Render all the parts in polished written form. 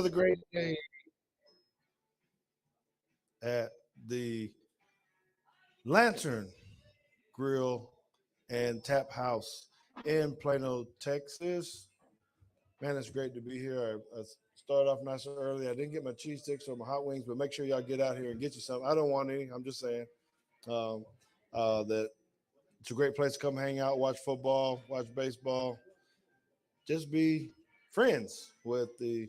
another great day at the Lantern Grill and Tap House in Plano, Texas. Man, it's great to be here. I started off nice and early. I didn't get my cheese sticks or my hot wings, but make sure y'all get out here and get you some. I don't want any. I'm just saying um, that it's a great place to come hang out, watch football, watch baseball, just be friends with the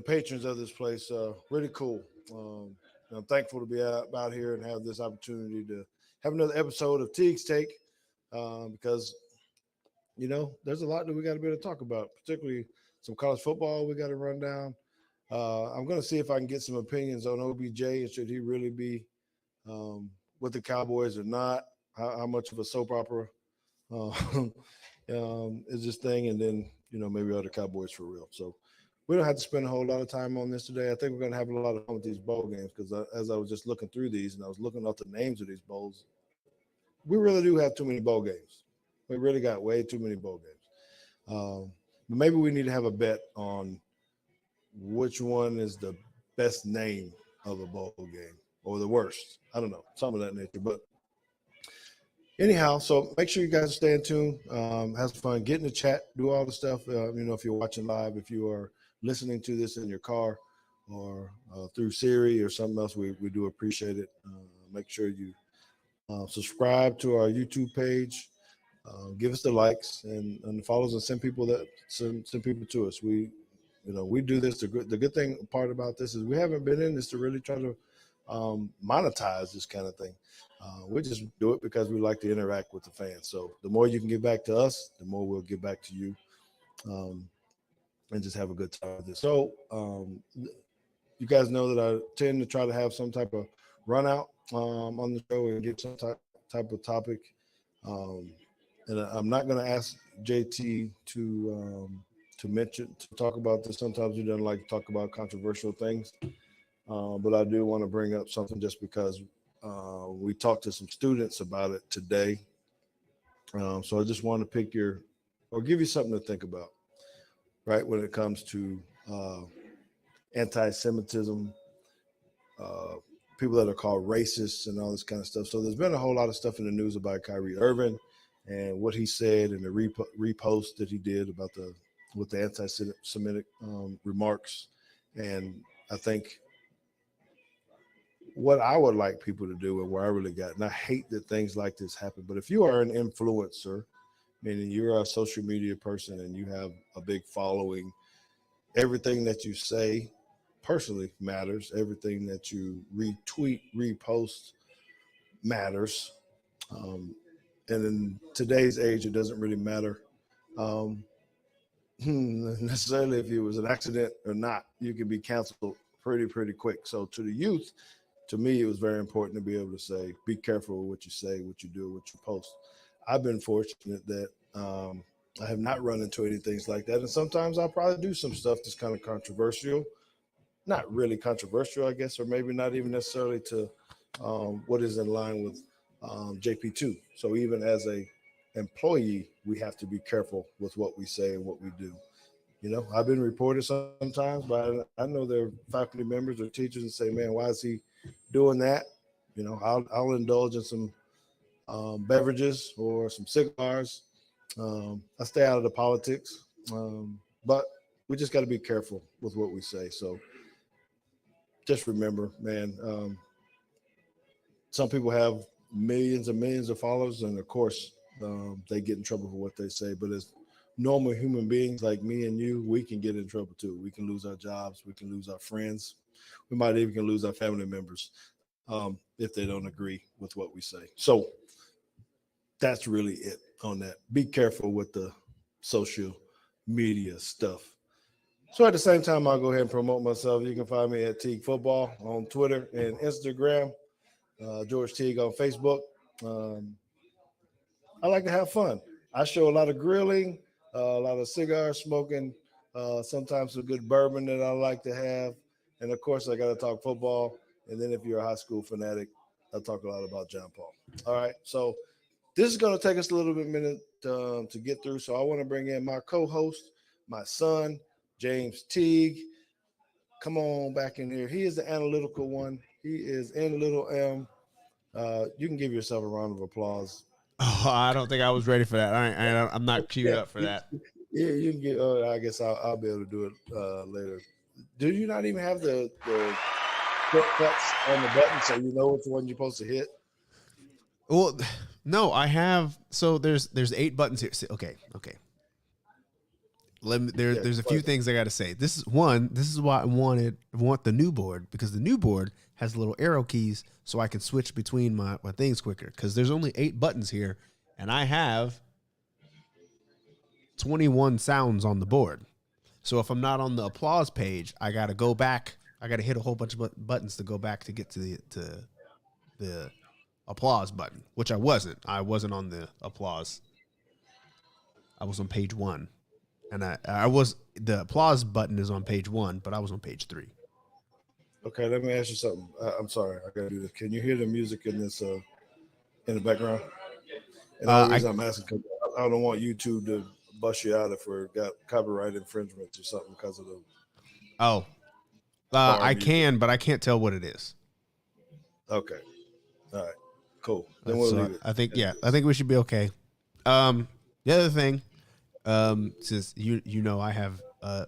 patrons of this place. Really cool. I'm thankful to be out here and have this opportunity to have another episode of Teague's Take because there's a lot that we got to be able to talk about, particularly some college football we got to run down. I'm going to see if I can get some opinions on OBJ and should he really be with the Cowboys or not. How much of a soap opera is this thing, and then maybe other Cowboys for real. So we don't have to spend a whole lot of time on this today. I think we're going to have a lot of fun with these bowl games because as I was just looking through these and I was looking up the names of these bowls, we really do have too many bowl games. We really got way too many bowl games. But maybe we need to have a bet on which one is the best name of a bowl game or the worst. I don't know, some of that nature. But anyhow, so make sure you guys are staying tuned. Have some fun. Get in the chat. Do all the stuff. If you're watching live, if you are listening to this in your car or through Siri or something else, we do appreciate it. Make sure you subscribe to our YouTube page. Give us the likes and the follows and send people to us. We do this. The good thing part about this is we haven't been in this to really try to monetize this kind of thing. We just do it because we like to interact with the fans. So the more you can give back to us, the more we'll give back to you, and just have a good time with this. So you guys know that I tend to try to have some type of run out on the show and get some type of topic. And I'm not going to ask JT to talk about this. Sometimes he doesn't like to talk about controversial things, but I do want to bring up something just because we talked to some students about it today. So I just want to give you something to think about, right, when it comes to anti-Semitism, people that are called racists and all this kind of stuff. So there's been a whole lot of stuff in the news about Kyrie Irving and what he said and the repost that he did about with the anti-Semitic remarks. And I think what I would like people to do and where I really got, and I hate that things like this happen, but if you are an influencer, meaning you're a social media person and you have a big following, everything that you say personally matters. Everything that you retweet, repost matters. And in today's age, it doesn't really matter necessarily if it was an accident or not. You can be canceled pretty quick. So to the youth, to me, it was very important to be able to say, be careful with what you say, what you do, what you post. I've been fortunate that I have not run into any things like that. And sometimes I'll probably do some stuff that's kind of controversial. Not really controversial, I guess, or maybe not even necessarily to what is in line with JP2. So even as a employee, we have to be careful with what we say and what we do. I've been reported sometimes, but I know there are faculty members or teachers and say, man, why is he doing that? I'll indulge in some beverages or some cigars. I stay out of the politics, but we just got to be careful with what we say. So just remember, man, some people have millions and millions of followers, and of course, they get in trouble for what they say. But as normal human beings like me and you, we can get in trouble too. We can lose our jobs. We can lose our friends. We might even lose our family members if they don't agree with what we say. So that's really it on that. Be careful with the social media stuff. So at the same time, I'll go ahead and promote myself. You can find me at Teague Football on Twitter and Instagram. George Teague on Facebook. I like to have fun. I show a lot of grilling, a lot of cigar smoking, sometimes some good bourbon that I like to have. And of course, I got to talk football. And then if you're a high school fanatic, I talk a lot about John Paul. All right. So this is going to take us a little bit minute to get through. So I want to bring in my co-host, my son, James Teague. Come on back in here. He is the analytical one. He is in little M. You can give yourself a round of applause. Oh, I don't think I was ready for that. I'm not queued Yeah, up for that. yeah, you can get. I guess I'll be able to do it later. Do you not even have the shortcuts on the button so you know which one you're supposed to hit? Well, no, I have. So there's 8 buttons here. Okay, okay. Yeah, There's a few but things I got to say. This is one. This is why I want the new board, because the new board has little arrow keys so I can switch between my things quicker. Because there's only 8 buttons here, and I have 21 sounds on the board. So if I'm not on the applause page, I got to go back. I got to hit a whole bunch of buttons to go back to get to the applause button, which I wasn't. I wasn't on the applause. I was on page 1. And I was, the applause button is on page 1, but I was on page 3. okay, let me ask you something. I'm sorry, I gotta do this. Can you hear the music in this in the background? And the only I reason I'm asking because I don't want YouTube to bust you out if we're got copyright infringements or something because of the oh bar I music. can, but I can't tell what it is. Okay, all right, cool. Then we'll So leave it I think, as yeah, it I is. think we should be okay. The other thing, since you know I have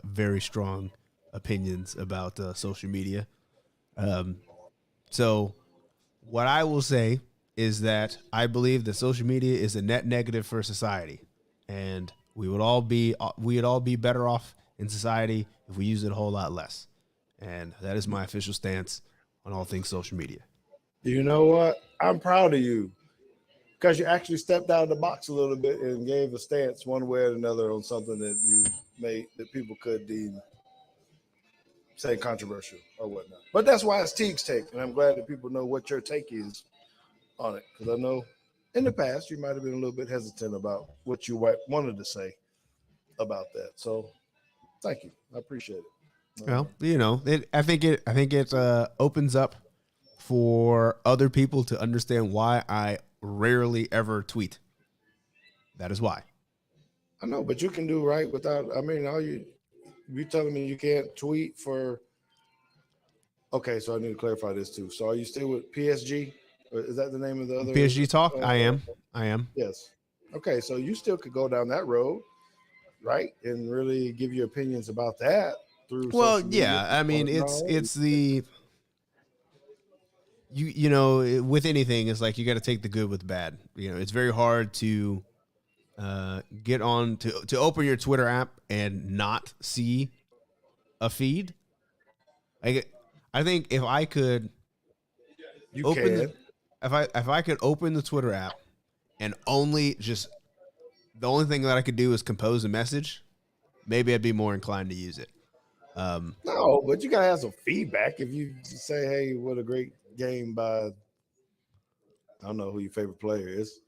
very strong opinions about social media. Um, so what I will say is that I believe that social media is a net negative for society, and we would all be better off in society if we use it a whole lot less. And that is my official stance on all things social media. You know what? I'm proud of you because you actually stepped out of the box a little bit and gave a stance one way or another on something that you made that people could deem say controversial or whatnot. But that's why it's Teague's take, and I'm glad that people know what your take is on it because I know in the past you might have been a little bit hesitant about what you wanted to say about that. So thank you, I appreciate it. Well, I think it opens up for other people to understand why I rarely ever tweet. That is why. I know, but you can do right without. I mean, all you telling me you can't tweet for. Okay, so I need to clarify this too. So are you still with PSG? Or is that the name of the other? PSG talk. I Uh, am. I am. yes. Okay, so you still could go down that road, right, and really give your opinions about that through Well, social media. yeah. I Or mean, it's no? it's the you know with anything, it's like you got to take the good with the bad. It's very hard to get on to open your Twitter app and not see a feed. Like, I think if I could You open the can. if I could open the Twitter app and only just the only thing that I could do is compose a message, maybe I'd be more inclined to use it. Um, No, but you gotta have some feedback. If you say, "Hey, what a great game by," I don't know who your favorite player is,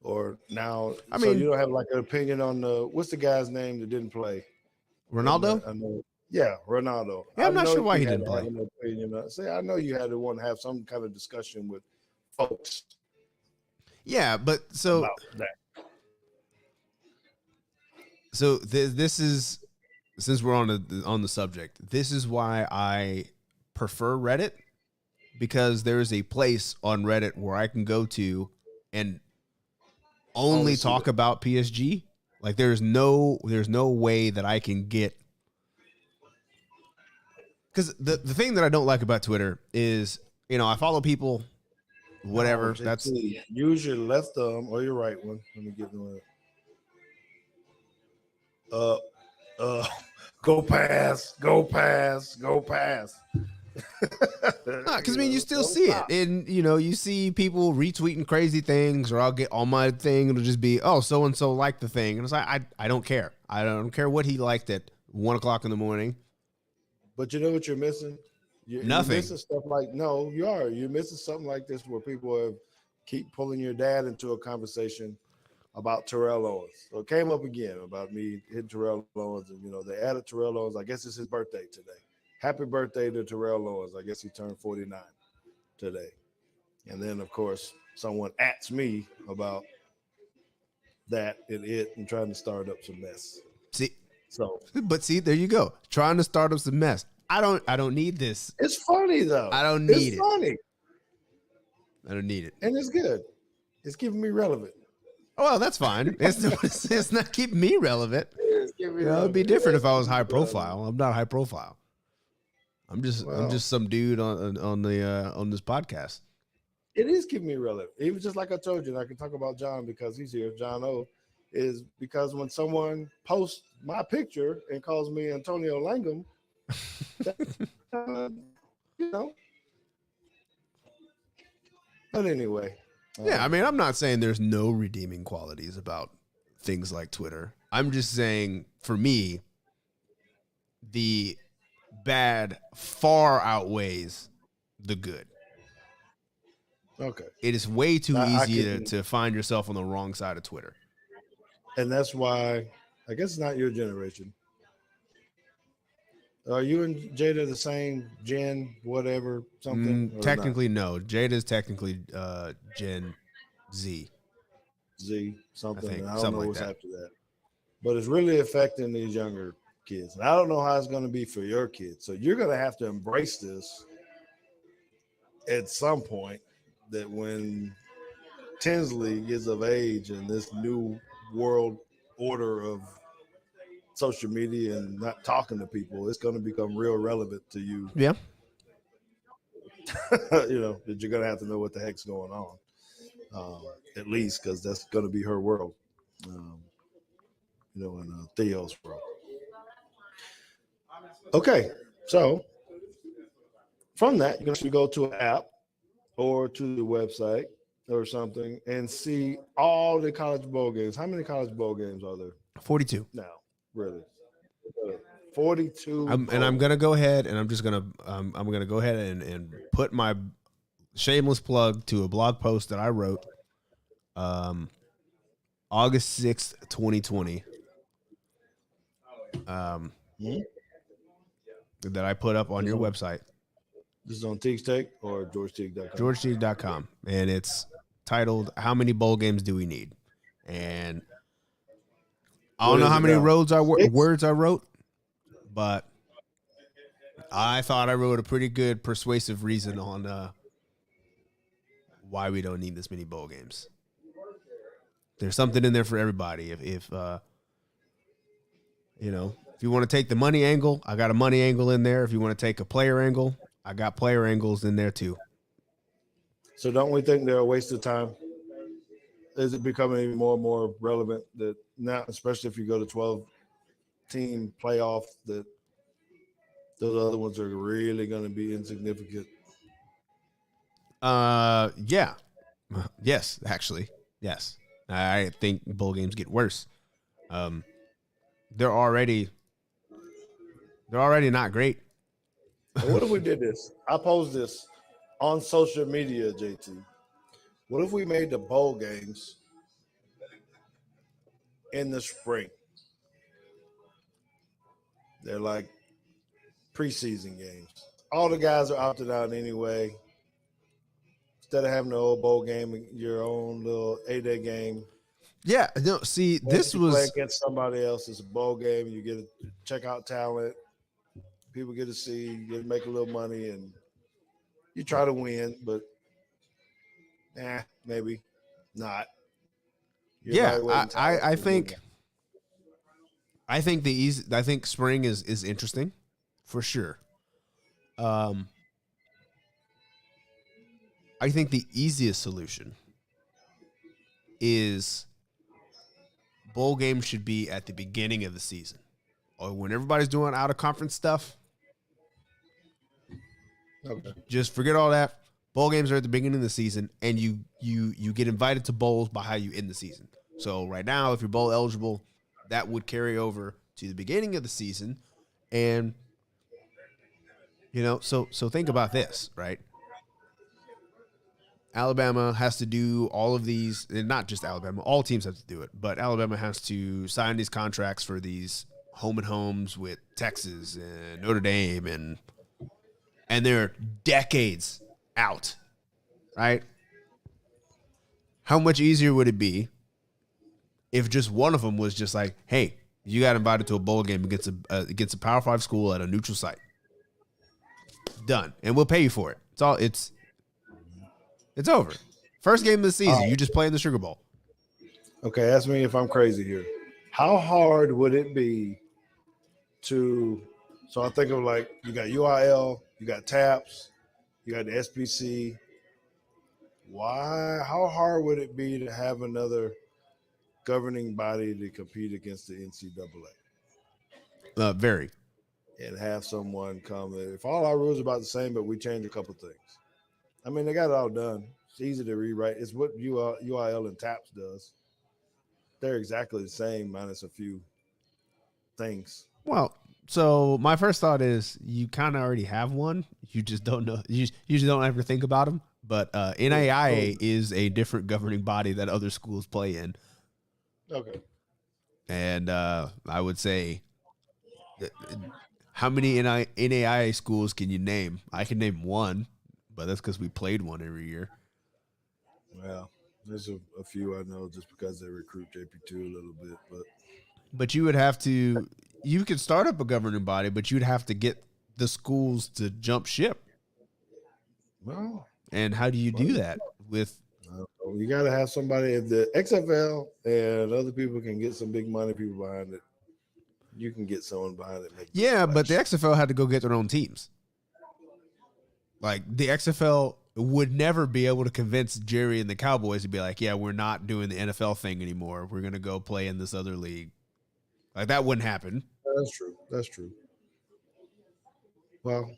or now, I so you mean, don't have like an opinion on the what's the guy's name that didn't play? Ronaldo. I know. Yeah, Ronaldo. Yeah, I I'm not know sure why you he had didn't to have play. an opinion. Say, I know you had to want to have some kind of discussion with folks Yeah, but so about that. so this is, since we're on the subject. This is why I prefer Reddit, because there is a place on Reddit where I can go to and Only only see talk that. about PSG. Like, there's no way that I can get, because the thing that I don't like about Twitter is, I follow people, No, whatever. That's JT, use your left thumb or your right one. Let me get one. Uh, uh, go pass, go pass, go pass. because I mean, you still Don't see it, stop. and you see people retweeting crazy things, or I'll get on my thing, it'll just be, oh, so and so liked the thing, and it's like, I don't care. I don't care what he liked at 1 o'clock in the morning. But you know what you're missing? You're Nothing. missing stuff like no, you are. You're missing something like this where people have keep pulling your dad into a conversation about Terrell Owens. So it came up again about me hitting Terrell Owens, and they added Terrell Owens. I guess it's his birthday today. Happy birthday to Terrell Owens. I guess he turned 49 today. And then of course someone asks me about that and it and trying to start up some mess. See, So but see, there you go, trying to start up some mess. I don't need this. It's funny though. I don't need it's it. funny. I don't need it. And it's good. It's keeping me relevant. Oh, well, that's fine. It's not keeping me relevant. It's keeping me It'd be relevant. different if I was high profile. I'm not high profile. I'm just some dude on this podcast. It is keeping me relevant. Even just like I told you, and I can talk about John because he's here. John O is because when someone posts my picture and calls me Antonio Langham, you know. But anyway. Yeah, I mean, I'm not saying there's no redeeming qualities about things like Twitter. I'm just saying, for me, the bad far outweighs the good. Okay. It is way too easy to find yourself on the wrong side of Twitter. And that's why, I guess it's not your generation. Are you and Jada the same gen, whatever, something? Technically, no. Jada's technically Gen Z. Z, something. I don't something know like what's that. after that. But it's really affecting these younger kids. And I don't know how it's going to be for your kids. So you're going to have to embrace this at some point, that when Tinsley is of age and this new world order of social media and not talking to people, it's going to become real relevant to you. Yeah. That you're going to have to know what the heck's going on, at least, because that's going to be her world, in Theo's world. Okay, so from that, you can go to an app or to the website or something and see all the college bowl games. How many college bowl games are there? 42. No, really. 42. And I'm gonna go ahead and I'm gonna go ahead and put my shameless plug to a blog post that I wrote August 6th, 2020. That I put up on your website. This is on Teague's Take or GeorgeTeague.com? GeorgeTeague.com. And it's titled, How Many Bowl Games Do We Need? And I don't know how many words I wrote, but I thought I wrote a pretty good persuasive reason on why we don't need this many bowl games. There's something in there for everybody. If you want to take the money angle, I got a money angle in there. If you want to take a player angle, I got player angles in there too. So don't we think they're a waste of time? Is it becoming even more and more relevant that now, especially if you go to 12-team playoff, that those other ones are really going to be insignificant? Yeah. Yes, actually. Yes. I think bowl games get worse. They're already not great. What if we did this? I posed this on social media, JT. What if we made the bowl games in the spring? They're like preseason games. All the guys are opted out anyway. Instead of having the old bowl game, your own little 8-day game. Yeah, no. See, this was play against somebody else. It's a bowl game. You get to check out talent. People get to see. You get to make a little money, and you try to win, but maybe not. I think spring is interesting for sure. I think the easiest solution is bowl games should be at the beginning of the season, or when everybody's doing out of conference stuff. Okay. Just forget all that. Bowl games are at the beginning of the season, and you get invited to bowls by how you end the season. So right now, if you're bowl eligible, that would carry over to the beginning of the season, and so think about this, right? Alabama has to do all of these, and not just Alabama, all teams have to do it, but Alabama has to sign these contracts for these home and homes with Texas and Notre Dame, and they're decades out, right? How much easier would it be if just one of them was just like, hey, you got invited to a bowl game against a Power 5 school at a neutral site? Done, and we'll pay you for it. It's all. It's over. First game of the season, you just play in the Sugar Bowl. Okay, ask me if I'm crazy here. How hard would it be to? So I think of like you got UIL, you got TAPS, you got the SPC. Why? How hard would it be to have another governing body to compete against the NCAA Very. and have someone come in? If all our rules are about the same, but we change a couple things. I mean, they got it all done. It's easy to rewrite. It's what UIL and TAPS does. They're exactly the same, minus a few things. Well, so my first thought is you kind of already have one. You just don't know. You usually don't ever think about them. But NAIA is a different governing body that other schools play in. Okay. And I would say, how many NAIA schools can you name? I can name one, but that's because we played one every year. Well, there's a few I know just because they recruit JP2 a little bit, But you would have to. You could start up a governing body, but you'd have to get the schools to jump ship. well, And how do you do that with? You got to have somebody. If the XFL and other people can get some big money people behind it, you can get someone behind it. Yeah, but the XFL had to go get their own teams. Like the XFL would never be able to convince Jerry and the Cowboys to be like, yeah, we're not doing the NFL thing anymore. We're going to go play in this other league. Like that wouldn't happen. That's true. That's true. Well,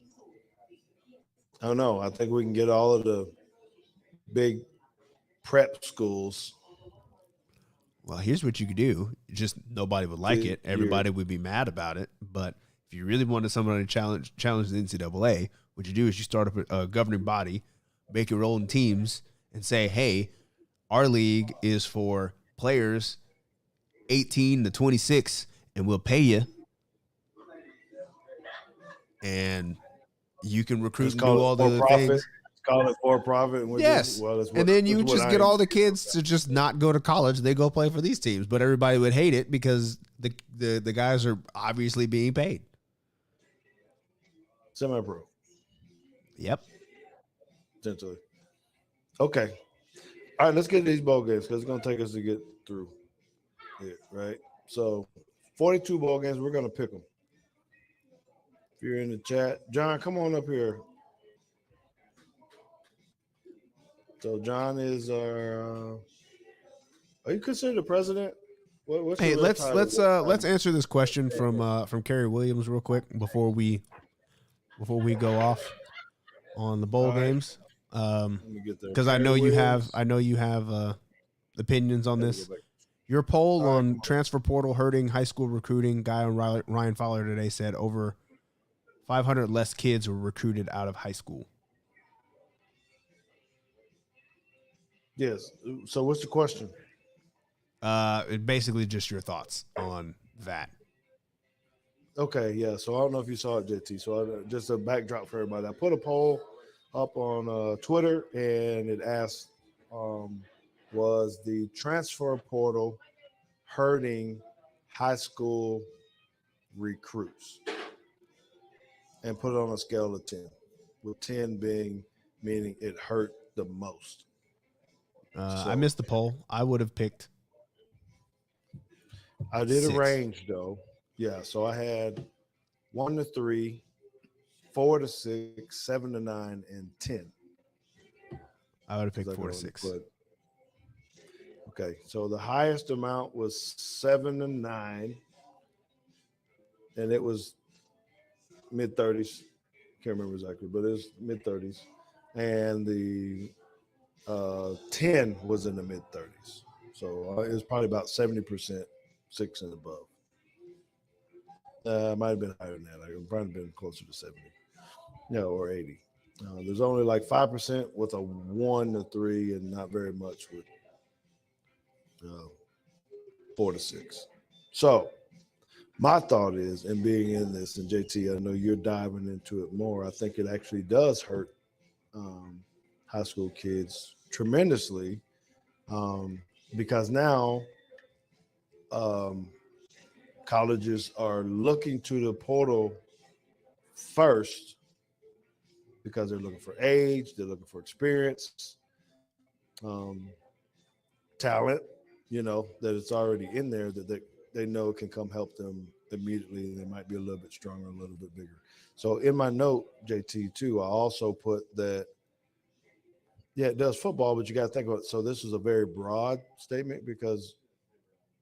I don't know. I think we can get all of the big prep schools. Well, here's what you could do. Just nobody would like it. Everybody would be mad about it. But if you really wanted somebody to challenge the NCAA, what you do is you start up a governing body, make your own teams, and say, hey, our league is for players 18 to 26, and we'll pay you. And you can recruit and do all the other things. Call it for profit. Yes. And then you just get all the kids to just not go to college. They go play for these teams. But everybody would hate it because the guys are obviously being paid. Semi-pro. Yep. Essentially. Okay. All right, let's get these bowl games because it's going to take us to get through it, right? So 42 bowl games. We're going to pick them. If you're in the chat, John, come on up here. So John is our. Are you considered the president? What's hey, let's answer this question from Kerry Williams real quick before we go off on the bowl games. Because I know you have opinions on this. Your poll on transfer portal hurting high school recruiting. Guy on Ryan Fowler today said over 500 less kids were recruited out of high school. Yes. So what's the question? Basically just your thoughts on that. Okay, yeah. So I don't know if you saw it, JT. So just a backdrop for everybody. I put a poll up on Twitter, and it asked, was the transfer portal hurting high school recruits? And put it on a scale of 10, with 10 being meaning it hurt the most. I missed the poll. I would have picked. I did 6. A range though. Yeah, so I had 1 to 3, 4 to 6, 7 to 9, and 10. I would have picked 4 to 6. Okay, so the highest amount was 7 to 9, and it was mid-30s. Can't remember exactly, but it was mid-30s. And the 10 was in the mid-30s. So it was probably about 70%, 6 and above. Might have been higher than that. It probably been closer to 70. No, or 80. There's only like 5% with a 1 to 3 and not very much with 4 to 6. So my thought is, and being in this, and JT, I know you're diving into it more, I think it actually does hurt high school kids tremendously because now colleges are looking to the portal first because they're looking for age, they're looking for experience, talent, that it's already in there that they know can come help them immediately. And they might be a little bit stronger, a little bit bigger. So in my note, JT, too, I also put that, yeah, it does football, but you got to think about it. So this is a very broad statement because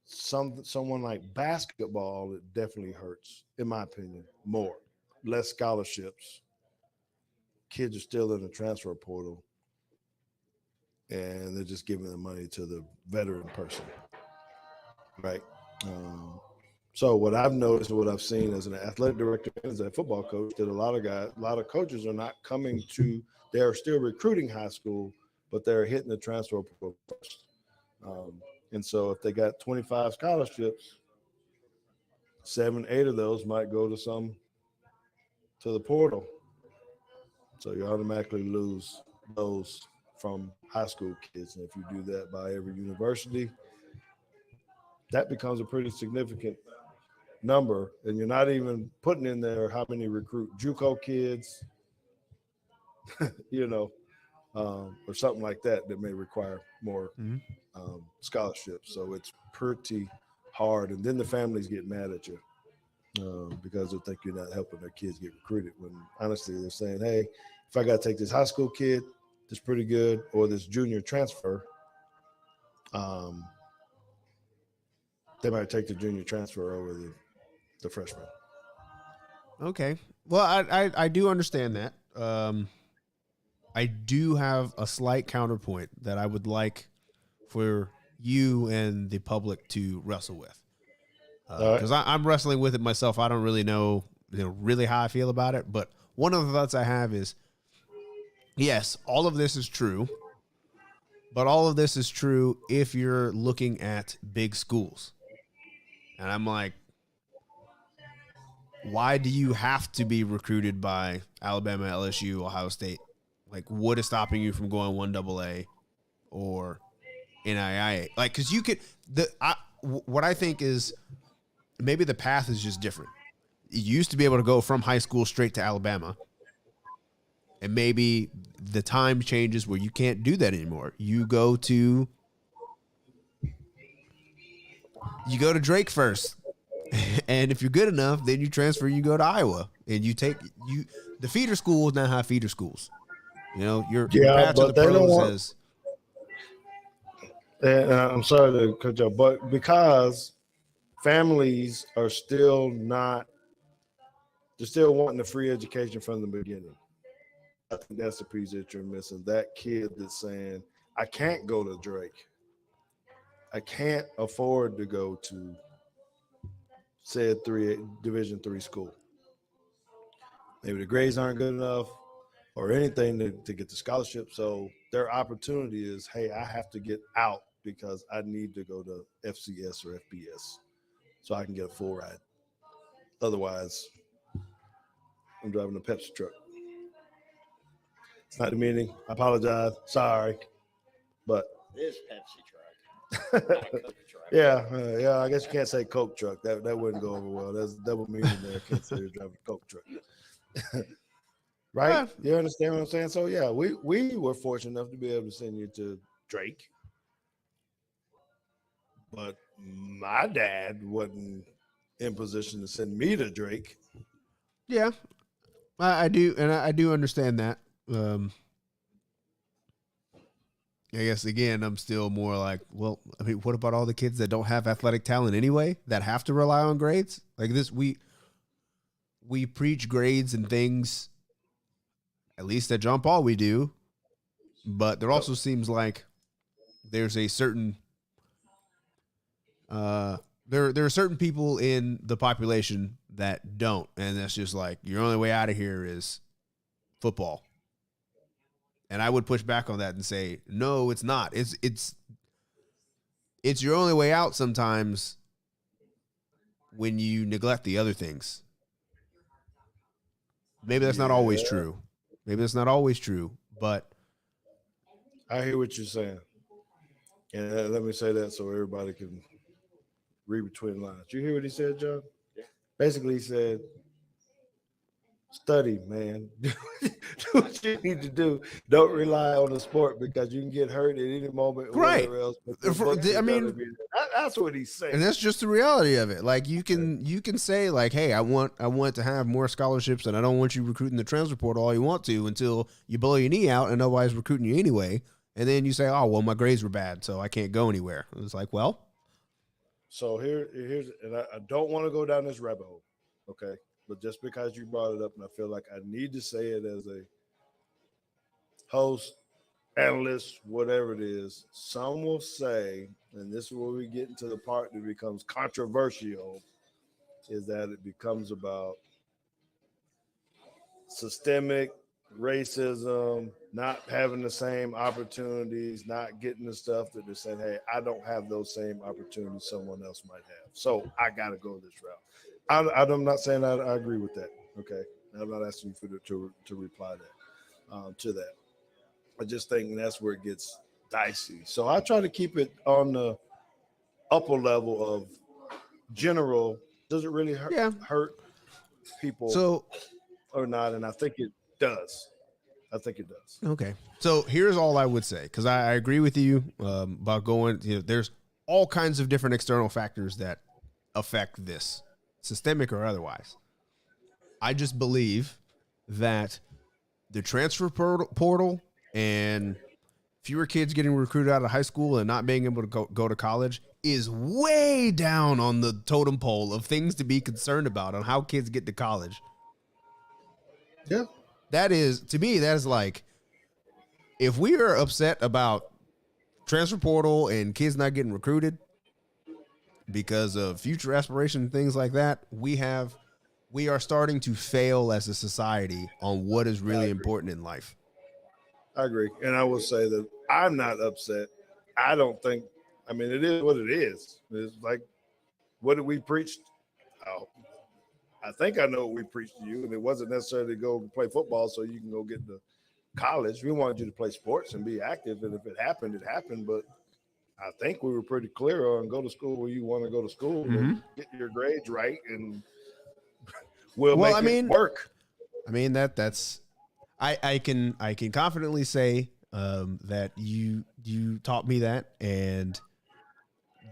someone like basketball, it definitely hurts, in my opinion, more. Less scholarships. Kids are still in the transfer portal, and they're just giving the money to the veteran person, right? Um, so what I've noticed, what I've seen as an athletic director and as a football coach, that a lot of coaches are not coming to. They are still recruiting high school, but they're hitting the transfer portal first. And so if they got 25 scholarships, 7, 8 of those might go to the portal. So you automatically lose those from high school kids. And if you do that by every university, that becomes a pretty significant number. And you're not even putting in there how many recruit JUCO kids, you know, or something like that may require more scholarships. So it's pretty hard. And then the families get mad at you because they think you're not helping their kids get recruited. When honestly, they're saying, hey, if I got to take this high school kid that's pretty good or this junior transfer, um, they might take the junior transfer over the freshman. Okay. Well, I do understand that. I do have a slight counterpoint that I would like for you and the public to wrestle with. All right. Because I'm wrestling with it myself. I don't really know, really how I feel about it. But one of the thoughts I have is, yes, all of this is true. But all of this is true if you're looking at big schools. And I'm like, why do you have to be recruited by Alabama, LSU, Ohio State? Like, what is stopping you from going 1AA or NIIA? Like, because you could, what I think is maybe the path is just different. You used to be able to go from high school straight to Alabama. And maybe the time changes where you can't do that anymore. You go to Drake first. And if you're good enough, then you transfer, you go to Iowa. And the feeder schools now have feeder schools. Your Yeah, path to the but they don't pros want. has. And I'm sorry to cut you off, but because families are still not, they're still wanting the free education from the beginning. I think that's the piece that you're missing. That kid that's saying, I can't go to Drake. I can't afford to go to said Division 3 school. Maybe the grades aren't good enough or anything to get the scholarship. So their opportunity is, hey, I have to get out because I need to go to FCS or FBS so I can get a full ride. Otherwise, I'm driving a Pepsi truck. It's not the meaning. I apologize. Sorry. But This Pepsi truck, not a Coke truck. yeah. I guess you can't say Coke truck. That wouldn't go over well. There's double meaning there. I can't say you're driving a Coke truck. Right? You understand what I'm saying? So yeah, we were fortunate enough to be able to send you to Drake. But my dad wasn't in position to send me to Drake. Yeah, I do. And I do understand that. I guess, again, I'm still more like, well, I mean, what about all the kids that don't have athletic talent anyway, that have to rely on grades? Like this, we preach grades and things, at least at John Paul we do, but there also seems like there's a certain, there are certain people in the population that don't, and that's just like, your only way out of here is football. And I would push back on that and say, no, it's not. It's your only way out sometimes when you neglect the other things. Maybe that's not always true. But I hear what you're saying. And let me say that so everybody can read between the lines. You hear what he said, John? Yeah. Basically, he said, Study, man. Do what you need to do. Don't rely on the sport because you can get hurt at any moment or Right. whatever else. But the books I is mean, gonna be there. That's what he's saying. and that's just the reality of it. Like you can say like, hey, I want to have more scholarships, and I don't want you recruiting the transfer portal all you want to until you blow your knee out and nobody's recruiting you anyway. And then you say, oh well, my grades were bad, so I can't go anywhere. It's like, well, So here's, and I don't want to go down this rabbit hole, okay? But just because you brought it up, and I feel like I need to say it as a host, analyst, whatever it is, some will say, and this is where we get into the part that becomes controversial, is that it becomes about systemic racism, not having the same opportunities, not getting the stuff that they're saying, hey, I don't have those same opportunities someone else might have. So I got to go this route. I'm not saying I agree with that. Okay. I'm not asking you to reply to that. I just think that's where it gets dicey. So I try to keep it on the upper level of general. Does it really hurt people or not? And I think it does. I think it does. okay. So here's all I would say, because I agree with you about going. There's all kinds of different external factors that affect this, systemic or otherwise. I just believe that the transfer portal and fewer kids getting recruited out of high school and not being able to go to college is way down on the totem pole of things to be concerned about on how kids get to college. Yeah. That is, to me, that is like, if we are upset about transfer portal and kids not getting recruited because of future aspiration and things like that, we are starting to fail as a society on what is really important in life. I agree. And I will say that I'm not upset. I don't think, I mean, it is what it is. It's like, what did we preach? Oh, I think I know what we preached to you. And it wasn't necessarily to go play football so you can go get to college. We wanted you to play sports and be active. And if it happened, it happened. But I think we were pretty clear on go to school where you want to go to school and get your grades right. And we'll make it work. I mean, that's I can confidently say that you taught me that, and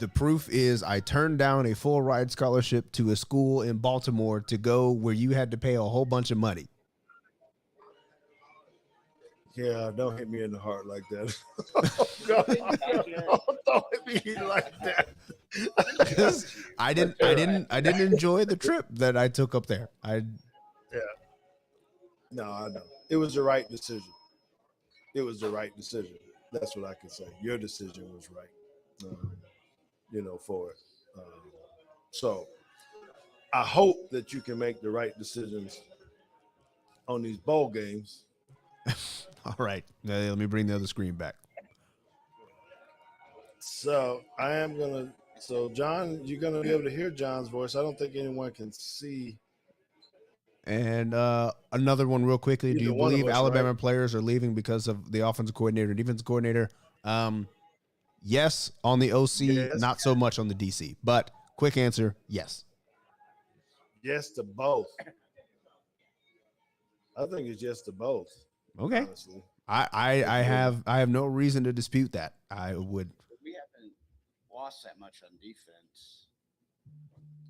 the proof is I turned down a full ride scholarship to a school in Baltimore to go where you had to pay a whole bunch of money. Yeah, don't hit me in the heart like that. Don't hit me like that. I didn't enjoy the trip that I took up there. No, I know. It was the right decision. It was the right decision. That's what I can say. Your decision was right, for it. So I hope that you can make the right decisions on these bowl games. All right. Let me bring the other screen back. So I am going to – so, John, you're going to be able to hear John's voice. I don't think anyone can see. And another one real quickly. Do you believe Alabama players are leaving because of the offensive coordinator and defensive coordinator? Yes, on the OC, not so much on the DC. But quick answer, yes. Yes to both. I think it's yes to both. Okay. Honestly. I have no reason to dispute that. I would. We haven't lost that much on defense.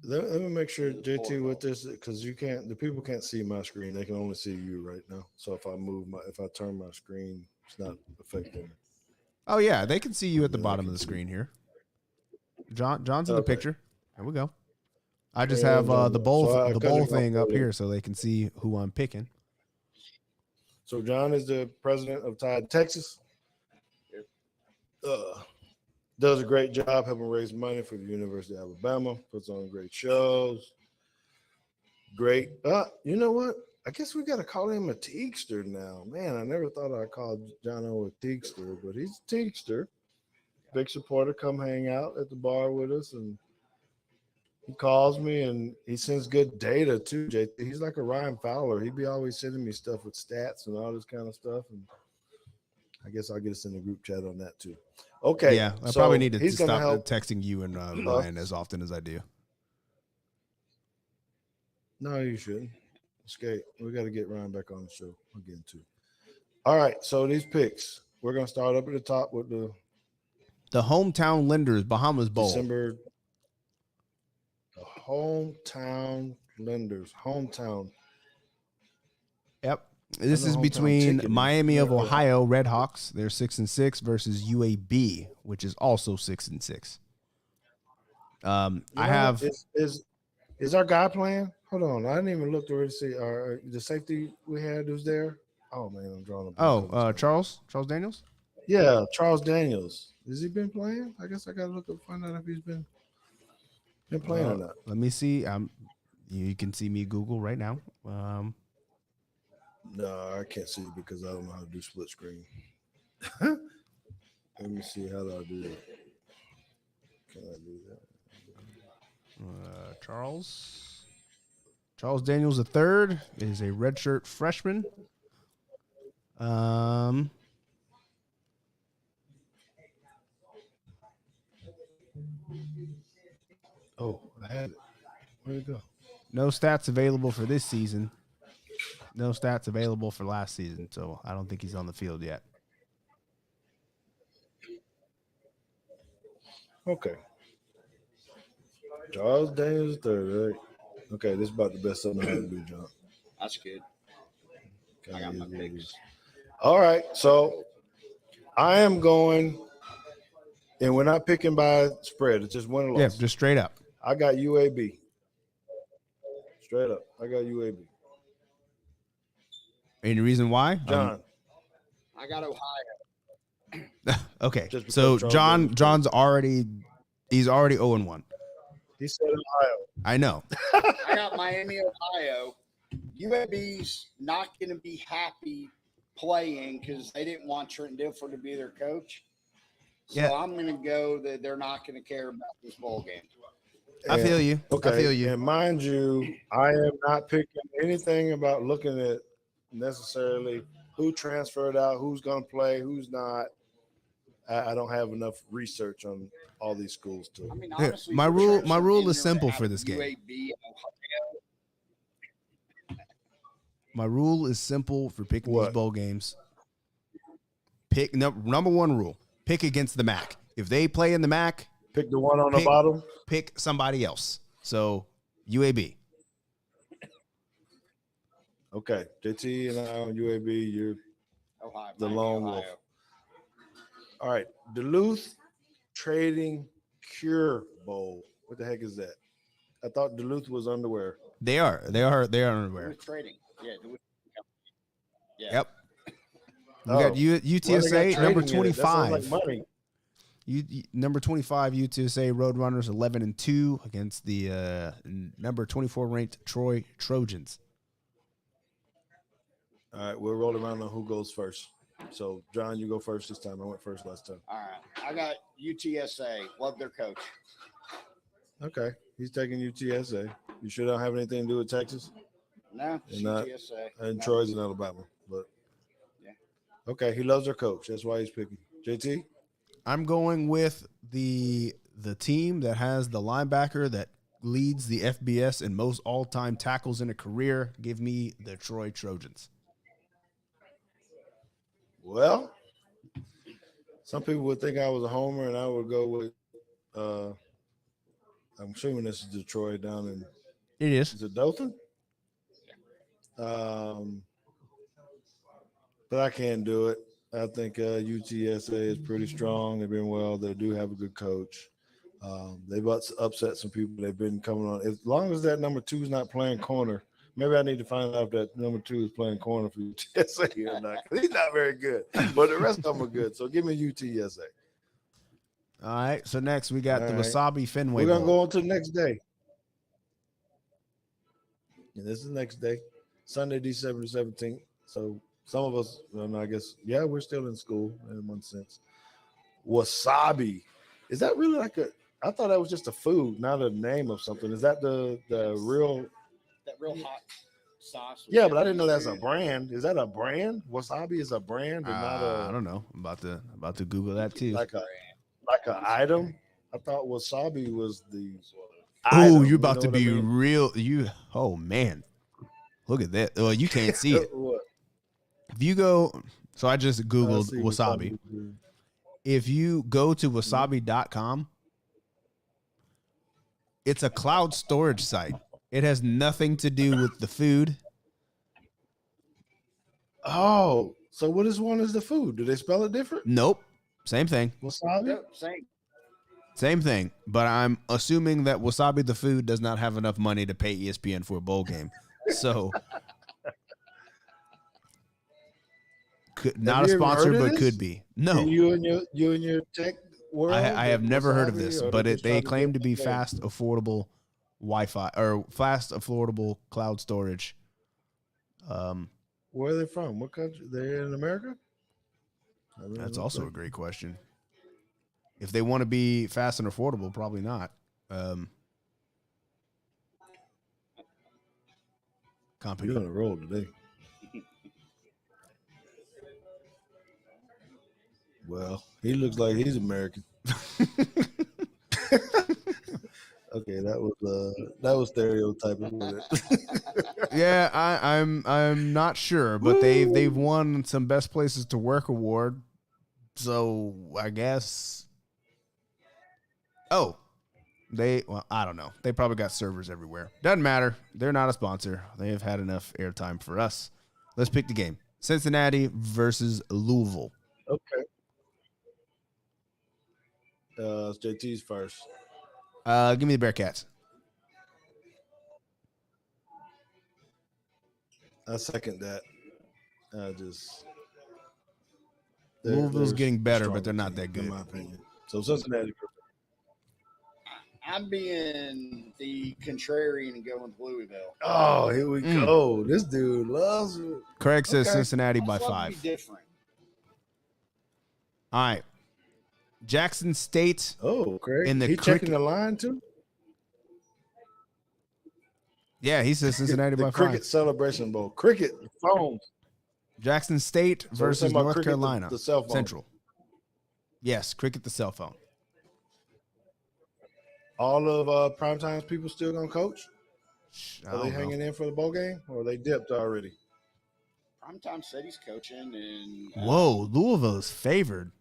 Let me make sure, JT, with this, because the people can't see my screen. They can only see you right now. So if I turn my screen, it's not affecting. Oh yeah, they can see you at the bottom of the screen here. John's in the picture. There we go. I just have the bowl thing up here so they can see who I'm picking. So John is the president of Tide Texas. Does a great job helping raise money for the University of Alabama. Puts on great shows. Great. You know what? I guess we got to call him a Teakster now. Man, I never thought I'd call Jono a Teakster, but he's a Teakster. Big supporter. Come hang out at the bar with us, and he calls me and he sends good data too. JT, he's like a Ryan Fowler. He'd be always sending me stuff with stats and all this kind of stuff, and I guess I'll get us in the group chat on that too. Okay. Yeah, I probably need to stop texting you and Ryan as often as I do. No, you shouldn't. Escape. We got to get Ryan back on the show. We'll get into. All right. So these picks, we're gonna start up at the top with the hometown lenders Bahamas Bowl. December. The hometown lenders. Hometown. Yep. This is hometown between ticketing. Miami of Yeah. Ohio Redhawks. They're 6-6 versus UAB, which is also 6-6. I have is our guy playing? Hold on, I didn't even look to see the safety we had who's there. Oh man, I'm drawing a blank on his name. Charles Daniels. Yeah, Charles Daniels. Has he been playing? I guess I gotta look up find out if he's been playing or not. Let me see. You can see me Google right now. No, I can't see it because I don't know how to do split screen. Let me see how do I do that. Can I do that? Charles Daniels III is a redshirt freshman. Oh, I had it. Where'd it go? No stats available for this season. No stats available for last season, so I don't think he's on the field yet. Okay. Charles Daniels III, right? Okay, this is about the best something I had to do, John. That's good. I got my picks. All right, so I am going, and we're not picking by spread. It's just win or loss. Yeah, just straight up. I got UAB. Straight up, I got UAB. Any reason why? John. I got Ohio. Okay, Just so because Charles John's already 0-1. He said Ohio. I know. I got Miami, Ohio. UAB's not going to be happy playing because they didn't want Trent Dilfer to be their coach. So Yeah. I'm going to go that they're not going to care about this bowl game. I feel you. Okay. I feel you. And mind you, I am not picking anything about looking at necessarily who transferred out, who's going to play, who's not. I don't have enough research on all these schools to. I mean, Here, honestly, my if rule- you're my rule is transferring simple out for of this game. UAB, Ohio, My rule is simple for picking these What? bowl games. Pick number one rule: pick against the MAC. If they play in the MAC, Pick the one on the Pick- bottom. pick somebody else. So UAB. Okay. JT and I on UAB. You're Ohio, the Miami, lone Ohio. wolf. All right. Duluth Trading Cure Bowl. What the heck is that? I thought Duluth was underwear. They are underwear. Duluth Trading. Yeah. Yeah. Yep. We Oh. got Why they UTSA got number trading in it? That sounds 25. like money. Number 25 UTSA Roadrunners 11-2 against the number 24 ranked Troy Trojans. All right, we'll roll around on who goes first. So, John, you go first this time. I went first last time. All right. I got UTSA. Love their coach. Okay, he's taking UTSA. You sure don't have anything to do with Texas? No, it's And not- UTSA. And No. Troy's in Alabama, but Yeah. Okay, he loves their coach. That's why he's picking JT. I'm going with the team that has the linebacker that leads the FBS in most all-time tackles in a career. Give me the Troy Trojans. Well, some people would think I was a homer, and I would go with. I'm assuming this is Detroit down in. It is. Is it Dothan? But I can't do it. I think UTSA is pretty strong. They've been well. They do have a good coach. They've upset some people. They've been coming on. As long as that number 2 is not playing corner, maybe I need to find out if that number 2 is playing corner for UTSA or not. 'Cause he's not very good, but the rest of them are good. So give me UTSA. All right. So next we got All the right. Wasabi Fenway We're gonna Bowl. go on to the next day. And this is the next day, Sunday, December 17th. So some of us, well, I guess, yeah, we're still in school in one sense. Wasabi. Is that really like a? I thought that was just a food, not a name of something. Is that the real? That real hot sauce. Yeah, but I didn't know that's a brand. Is that a brand? Wasabi is a brand and not I a don't know. I'm about to Google that too. like an item. I thought wasabi was the. Oh, item, you're about know to what I be mean? real. Oh man. Look at that. Well, you can't see it. What? If you go, so I just I Googled see wasabi. wasabi. If you go to wasabi.com, it's a cloud storage site. It has nothing to do with the food. Oh, so what is one is the food? Do they spell it different? Nope. Same thing. Wasabi? Yep, same. Same thing. But I'm assuming that Wasabi the food does not have enough money to pay ESPN for a bowl game. So not a you ever sponsor, heard of but this? could be. No. You and your tech world. I have never heard of Wasabi, this, or but just they trying claim to get be paid? fast, affordable Wi-Fi or fast, affordable cloud storage. Where are they from? What country? They're in America? I really That's don't also a think. great question. If they want to be fast and affordable, probably not. You're on a roll today. Well, he looks like he's American. Okay, that was stereotyping, wasn't it? Yeah, I'm not sure, but they've won some best places to work award. So I guess. Oh, I don't know. They probably got servers everywhere. Doesn't matter. They're not a sponsor. They have had enough airtime for us. Let's pick the game. Cincinnati versus Louisville. Okay. It's JT's first. Give me the Bearcats. I second that. Louisville's getting better, but stronger they're not team, that good. in my opinion. So Cincinnati. I'm being the contrarian and going with Louisville. Oh, here we go. This dude loves it. Craig says Okay. Cincinnati by I'd love to 5. be different. All right. Jackson State. Oh, Craig. In the he cricket- checking the line too? Yeah, he says Cincinnati the by Cricket 5. Celebration Bowl. Cricket phones. Jackson State So we're versus talking about North cricket, Carolina the cell phone. Central. Yes, cricket the cell phone. All of Primetime's people still gonna coach? I Are they don't know. hanging in for the bowl game, or are they dipped already? Primetime said he's coaching, and Whoa, Louisville is favored.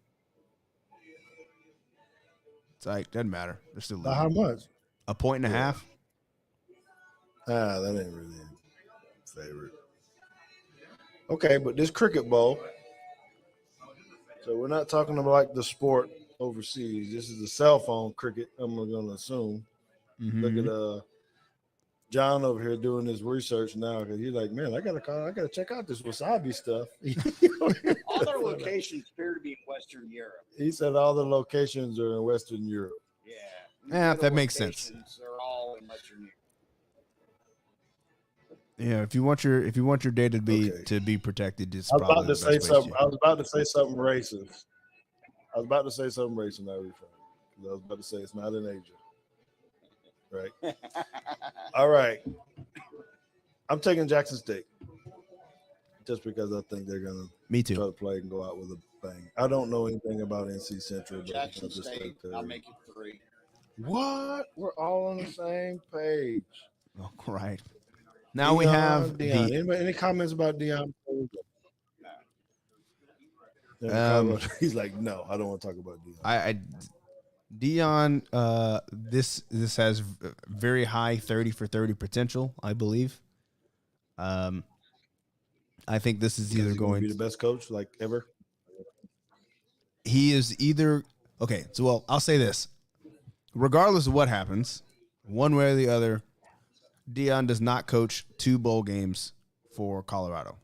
It's like, doesn't matter. They're still By how losing. much? A point and a Yeah. half. That ain't really a favorite. Okay, but this cricket bowl. So we're not talking about like the sport overseas. This is the cell phone cricket. I'm gonna assume. Mhm. Look at John over here doing his research now because he's like, man, I gotta check out this wasabi stuff. all their locations appear to be in Western Europe. He said all the locations are in Western Europe. Yeah. Yeah, The that other makes sense. locations are all in Western Europe. Yeah, if you want your data Okay. to be protected, it's I was probably about the to best say place something. to. I was about to say something racist. I was about to say something racist. Now I was about to say it's not in Asia. Right. All right. I'm taking Jackson State just because I think they're gonna Me try too. to play and go out with a bang. I don't know anything about NC Central, but Jackson I just State, think I'll make it 3. what? We're all on the same page. Oh, right. Now we have Deion. Any comments about Deion? He's like, no, I don't want to talk about Deion. Dion. This has very high 30 for 30 potential, I believe. I think this is either He's gonna going be the best coach like ever. he is either okay. So, well, I'll say this: regardless of what happens, one way or the other, Dion does not coach 2 bowl games for Colorado.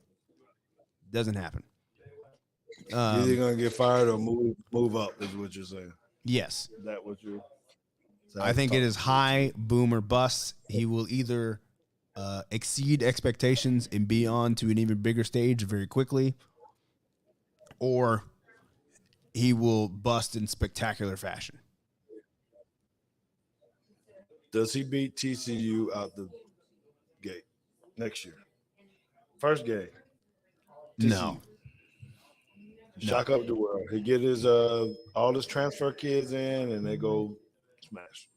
Doesn't happen. Either gonna get fired or move up, is what you're saying. Yes, Is that what you're? I think it is high boom or bust. He will either exceed expectations and be on to an even bigger stage very quickly, or he will bust in spectacular fashion. Does he beat TCU out the gate next year? First game. No. Shock up the world. He get his all his transfer kids in, and they go smash.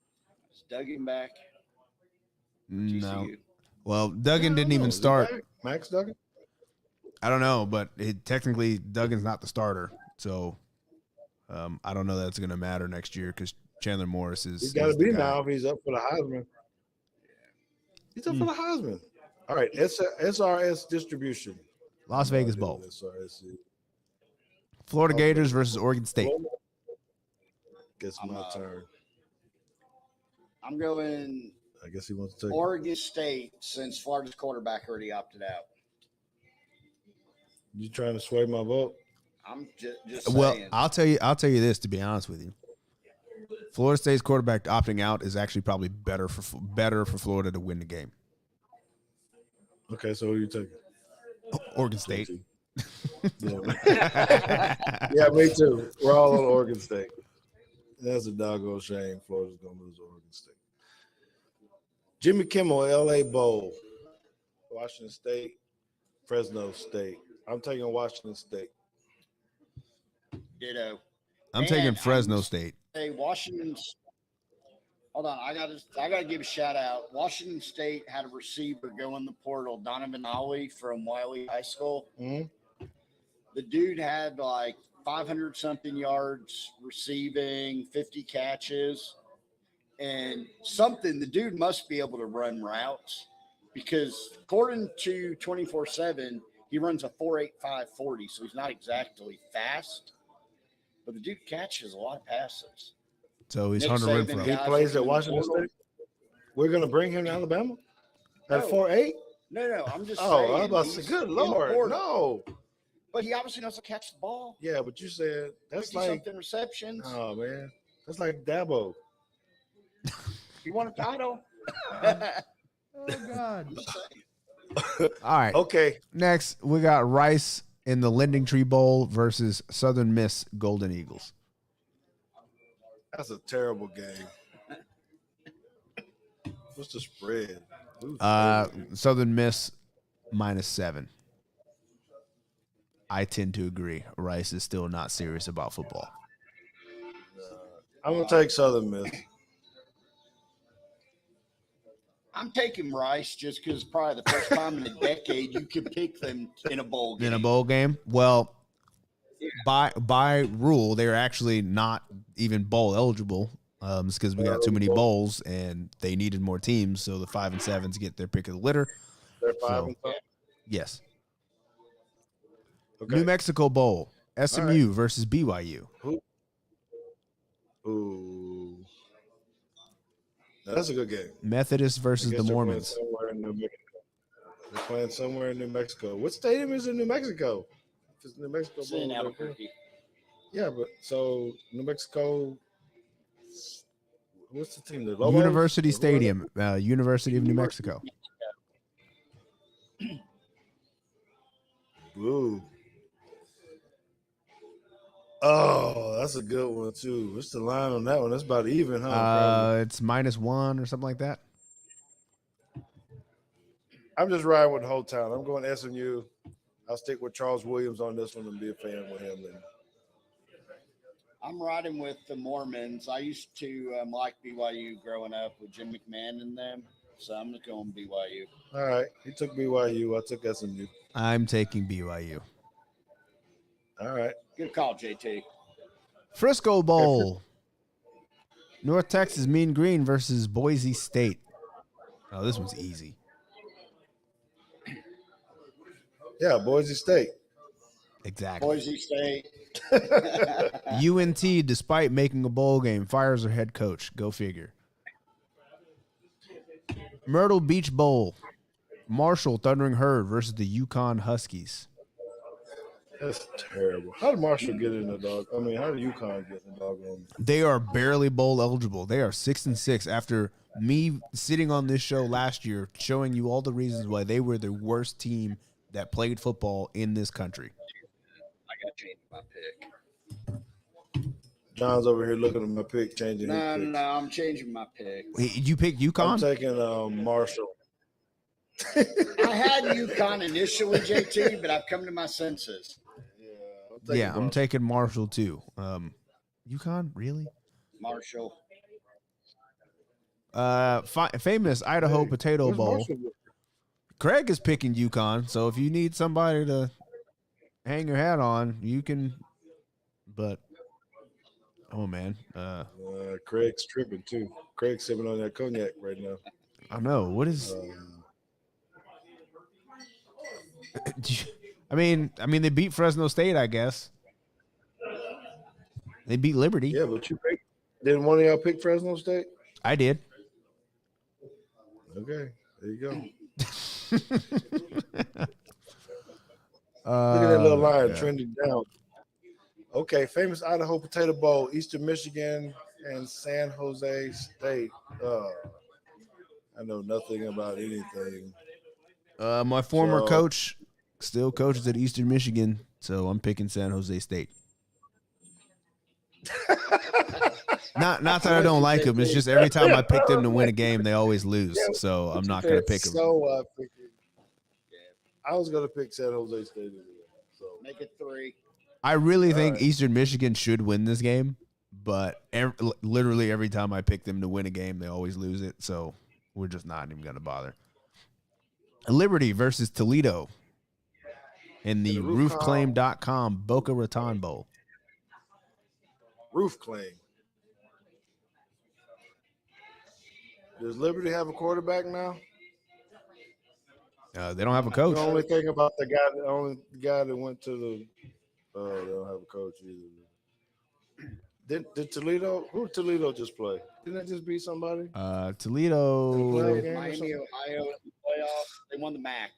Dug him back. No. TCU. Well, Duggan I didn't don't even know. Is he start. back? Max Duggan? I don't know, but technically Duggan's not the starter, so I don't know that's going to matter next year because Chandler Morris is. He's got to is the be guy. now if he's up for the Heisman. He's up for the Heisman. All right, SRS distribution. Las Vegas Bowl. SRS. Florida Okay. Gators versus Oregon State. Guess my turn. I'm going I guess he wants to take Oregon State since Florida's quarterback already opted out. You trying to sway my vote? I'm just saying. Well, I'll tell you this. To be honest with you, Florida State's quarterback opting out is actually probably better for Florida to win the game. Okay, so who you taking? Oregon State. Yeah, me too. We're all on Oregon State. That's a doggone shame. Florida's gonna lose to Oregon State. Jimmy Kimmel, LA Bowl, Washington State, Fresno State. I'm taking Washington State. Ditto. I'm taking Fresno State. Hey, Washington's. Hold on, I gotta give a shout out. Washington State had a receiver go in the portal, Donovan Ollie from Wiley High School. Mm-hmm. The dude had like 500 something yards receiving, 50 catches, and something. The dude must be able to run routes because according to 24/7, he runs a 4.85 40, so he's not exactly fast, but the dude catches a lot of passes. So he's Nick Hunter Saban Renfro. He guys plays are at in the Washington portal. State. We're gonna bring him to Alabama at No. 4.8. No, I'm just Oh, saying. I was about to he's say, good in the lord, portal. no. But he obviously knows to catch the ball. Yeah, but you said that's 50 like, something receptions. oh man, that's like Dabo. He won a title. Oh God! All right. Okay, Next, we got Rice in the Lending Tree Bowl versus Southern Miss Golden Eagles. that's a terrible game. What's the spread? Who's Southern Miss -7. I tend to agree. Rice is still not serious about football. I'm gonna take Southern Miss. I'm taking Rice just because probably the first time in a decade you could pick them in a bowl game. In a bowl game? Well, by rule, they're actually not even bowl eligible. It's because we got too many bowls and they needed more teams, so the 5 and 7s get their pick of the litter. They're 5 and 5. Yes. Okay. New Mexico Bowl, SMU versus BYU. Ooh, that's a good game. Methodist versus I the guess Mormons. They're playing somewhere in New Mexico. What stadium is in New Mexico? If it's New Mexico It's in Bowl, Albuquerque. yeah, but so New Mexico. What's the team? The Lobos? University Stadium, University of New Mexico. Ooh. Oh, that's a good one too. What's the line on that one? That's about even, huh? It's -1 or something like that. I'm just riding with the whole town. I'm going SMU. I'll stick with Charles Williams on this one and be a fan with him. And I'm riding with the Mormons. I used to like BYU growing up with Jim McMahon and them, so I'm just going BYU. all right, he took BYU. I took SMU. I'm taking BYU. All right. Good call, JT. Frisco Bowl. North Texas Mean Green versus Boise State. Oh, this one's easy. Yeah, Boise State. Exactly. Boise State. UNT, despite making a bowl game, fires their head coach. Go figure. Myrtle Beach Bowl. Marshall Thundering Herd versus the Yukon Huskies. That's terrible. How did Marshall get in the dog? I mean, how did UConn get in the dog? They are barely bowl eligible. They are 6-6 after me sitting on this show last year, showing you all the reasons why they were the worst team that played football in this country. I got to change my pick. John's over here looking at my pick, changing his pick. No, I'm changing my pick. Wait, you picked I'm UConn? taking Marshall. I had UConn initially, JT, but I've come to my senses. Yeah, I'm taking Marshall too. UConn, really? Marshall. Famous Idaho Potato Where's Bowl. Marshall? Craig is picking UConn, so if you need somebody to hang your hat on, you can. But oh man, Craig's tripping too. Craig's sipping on that cognac right now. I know what is. Um, I mean, they beat Fresno State, I guess. They beat Liberty. yeah, but you picked. Didn't one of y'all pick Fresno State? I did. Okay, there you go. Look Look at that little line trending down. Okay, famous Idaho Potato Bowl, Eastern Michigan and San Jose State. I know nothing about anything. My former coach still coaches at Eastern Michigan, so I'm picking San Jose State. Not that I don't like them. It's just every time I pick them to win a game, they always lose. So I'm not going to pick them. So I was going to pick San Jose State. So Make it 3. I really think Eastern Michigan should win this game, but literally every time I pick them to win a game, they always lose it. So we're just not even going to bother. Liberty versus Toledo in the roofclaim.com Boca Raton Bowl. Roof Claim. Does Liberty have a quarterback now? They don't have a coach. The only thing about the guy that went to the they don't have a coach either. Did Toledo? Who did Toledo just play? Didn't that just beat somebody? Toledo. Miami, Ohio in the playoffs. They won the MAC.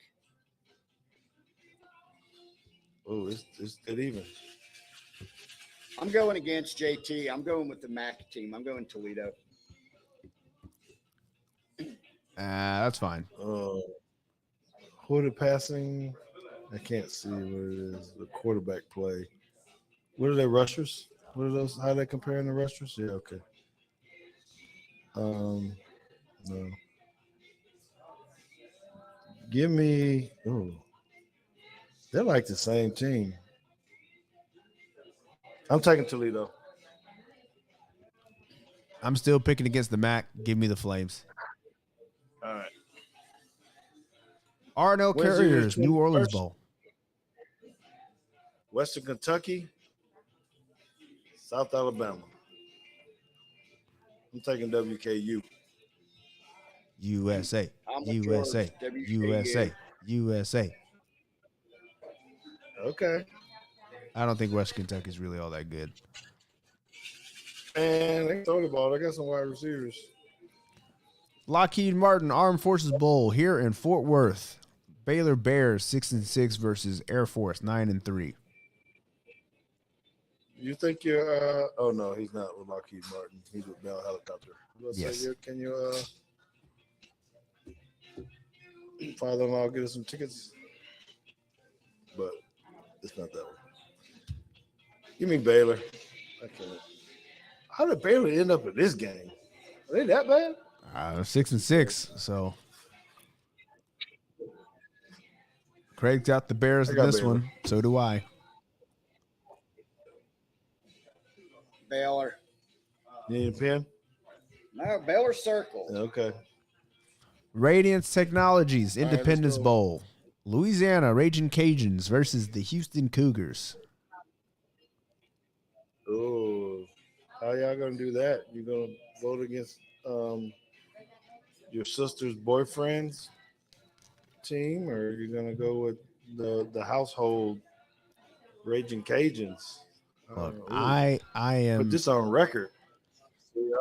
Oh, it's dead even. I'm going against JT. I'm going with the MAC team. I'm going Toledo. That's fine. Who are the passing? I can't see what it is. The quarterback play. What are they rushers? What are those? How are they comparing the rushers? Yeah, okay. No. Give me. Oh, they're like the same team. I'm taking Toledo. I'm still picking against the MAC. Give me the Flames. All right. R&L Carriers, New Orleans Bowl. Western Kentucky, South Alabama. I'm taking WKU. USA. I'm with USA. George, WKU. USA. USA. Okay. I don't think West Kentucky is really all that good. And they throw the ball. They got some wide receivers. Lockheed Martin Armed Forces Bowl here in Fort Worth. Baylor Bears 6-6 versus Air Force 9-3. You think you're oh no, he's not with Lockheed Martin. He's with Bell Helicopter. Yes. Can you father-in-law get us some tickets? But it's not that one. Give me Baylor. I can't. How did Baylor end up in this game? Are they that bad? 6-6. So Craig got the Bears in this Baylor. one. So do I. Baylor. You need a pen? No, Baylor circle. Okay. Radiance Technologies All right, Independence let's go. Bowl. Louisiana Raging Cajuns versus the Houston Cougars. Oh, how y'all gonna do that? You gonna vote against your sister's boyfriend's team, or you gonna go with the household Raging Cajuns? Look, Ooh. I am Put this on record. See,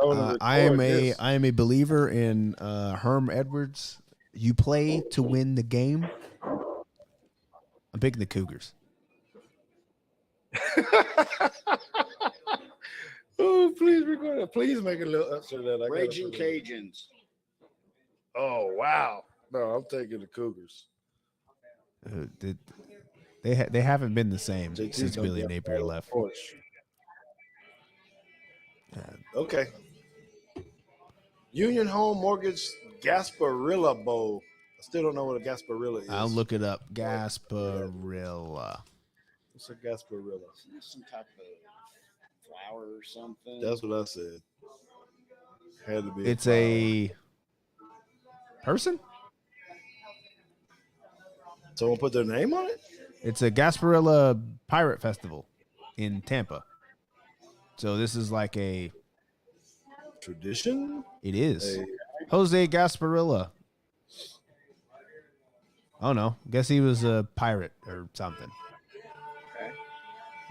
I am a believer in Herm Edwards. You play to win the game. I'm picking the Cougars. Oh, please record that. Please make a little upset of that. Raging Cajuns. Oh wow! No, I'm taking the Cougars. They haven't been the same JT's since gonna Billy be Napier on left. porch. Okay. Union Home Mortgage Gasparilla Bowl. I still don't know what a Gasparilla is. I'll look it up. Gasparilla. What's a Gasparilla? Isn't this some type of flower or something? That's what I said. Had to be. It's a person? Someone put their name on it? It's a Gasparilla Pirate Festival in Tampa. So this is like a Tradition? It is. Hey. Jose Gasparilla. Oh no, guess he was a pirate or something. Okay.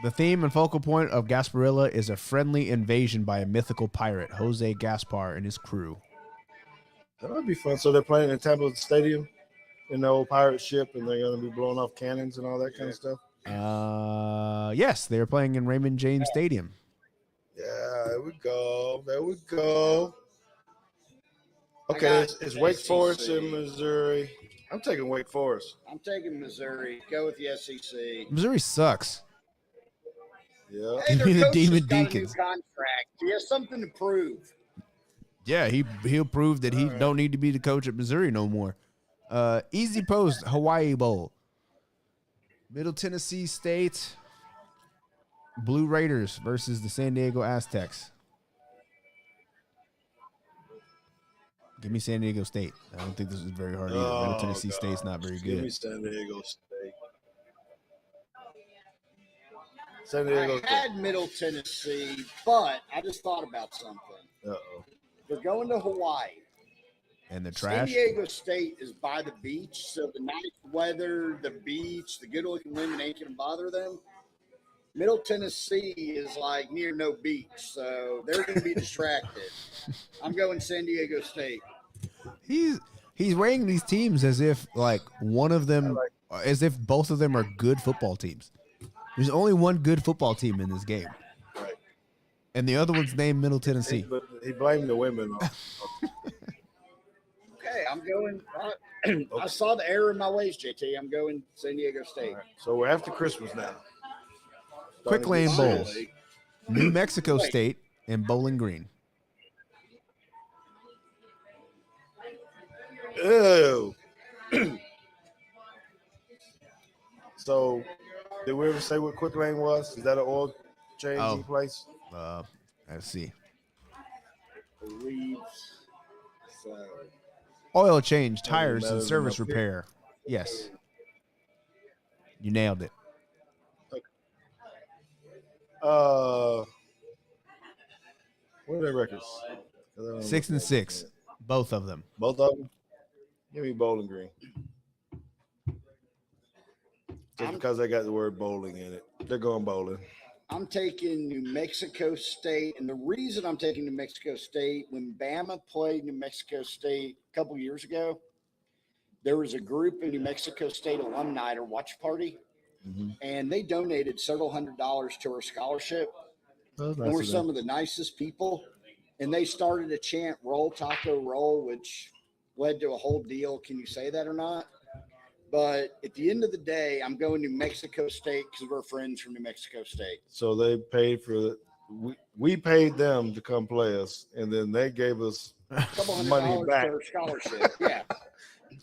The theme and focal point of Gasparilla is a friendly invasion by a mythical pirate, Jose Gaspar, and his crew. That would be fun. So they're playing in Tampa Stadium in the old pirate ship, and they're going to be blowing off cannons and all that kind of stuff. Yes, they were playing in Raymond James Stadium. Yeah, there we go. There we go. Okay, it's Wake Forest in Missouri. I'm taking Wake Forest. I'm taking Missouri. Go with the SEC. Missouri sucks. Yeah. Hey, Give me the their coach Demon just got a new Deacons. contract. He has something to prove. Yeah, he'll prove that he don't need to be the coach at Missouri no more. Easy Post Hawaii Bowl. Middle Tennessee State Blue Raiders versus the San Diego Aztecs. Give me San Diego State. I don't think this is very hard either. Middle Tennessee State's not very Give me good. San Diego State. San Diego I had Middle Tennessee, but I just thought about something. Uh-oh. They're going to Hawaii. And the San trash. Diego State is by the beach, so the nice weather, the beach, the good-looking women ain't going to bother them. Middle Tennessee is like near no beach, so they're going to be distracted. I'm going San Diego State. He's weighing these teams as if like one of them, as if both of them are good football teams. There's only one good football team in this game, Right. and the other one's named Middle Tennessee. But he blamed the women. Okay, I'm going. I saw the error in my ways, JT. I'm going San Diego State. Right. So we're after Christmas now. Quick Starting to Lane get Bowl, serious. New Mexico Wait. State, and Bowling Green. Ew. So, did we ever say what Quick Lane was? Is that an oil changing place? Let's see. Believe so. Oil change, tires, better and than service up here. repair. Yes, you nailed it. What are their records? 6-6, both of them. Both of them? Give me Bowling Green. Just because they got the word bowling in it. They're going bowling. I'm taking New Mexico State, and the reason I'm taking New Mexico State, when Bama played New Mexico State a couple years ago, there was a group of New Mexico State alumni at a watch party, and they donated several $100s to our scholarship. That's And nice we're of them. some of the nicest people. And they started a chant, roll, taco, roll, which led to a whole deal. Can you say that or not? But at the end of the day, I'm going New Mexico State because we're friends from New Mexico State. So they paid for we paid them to come play us, and then they gave us A couple money $100 back. to our scholarship. Yeah.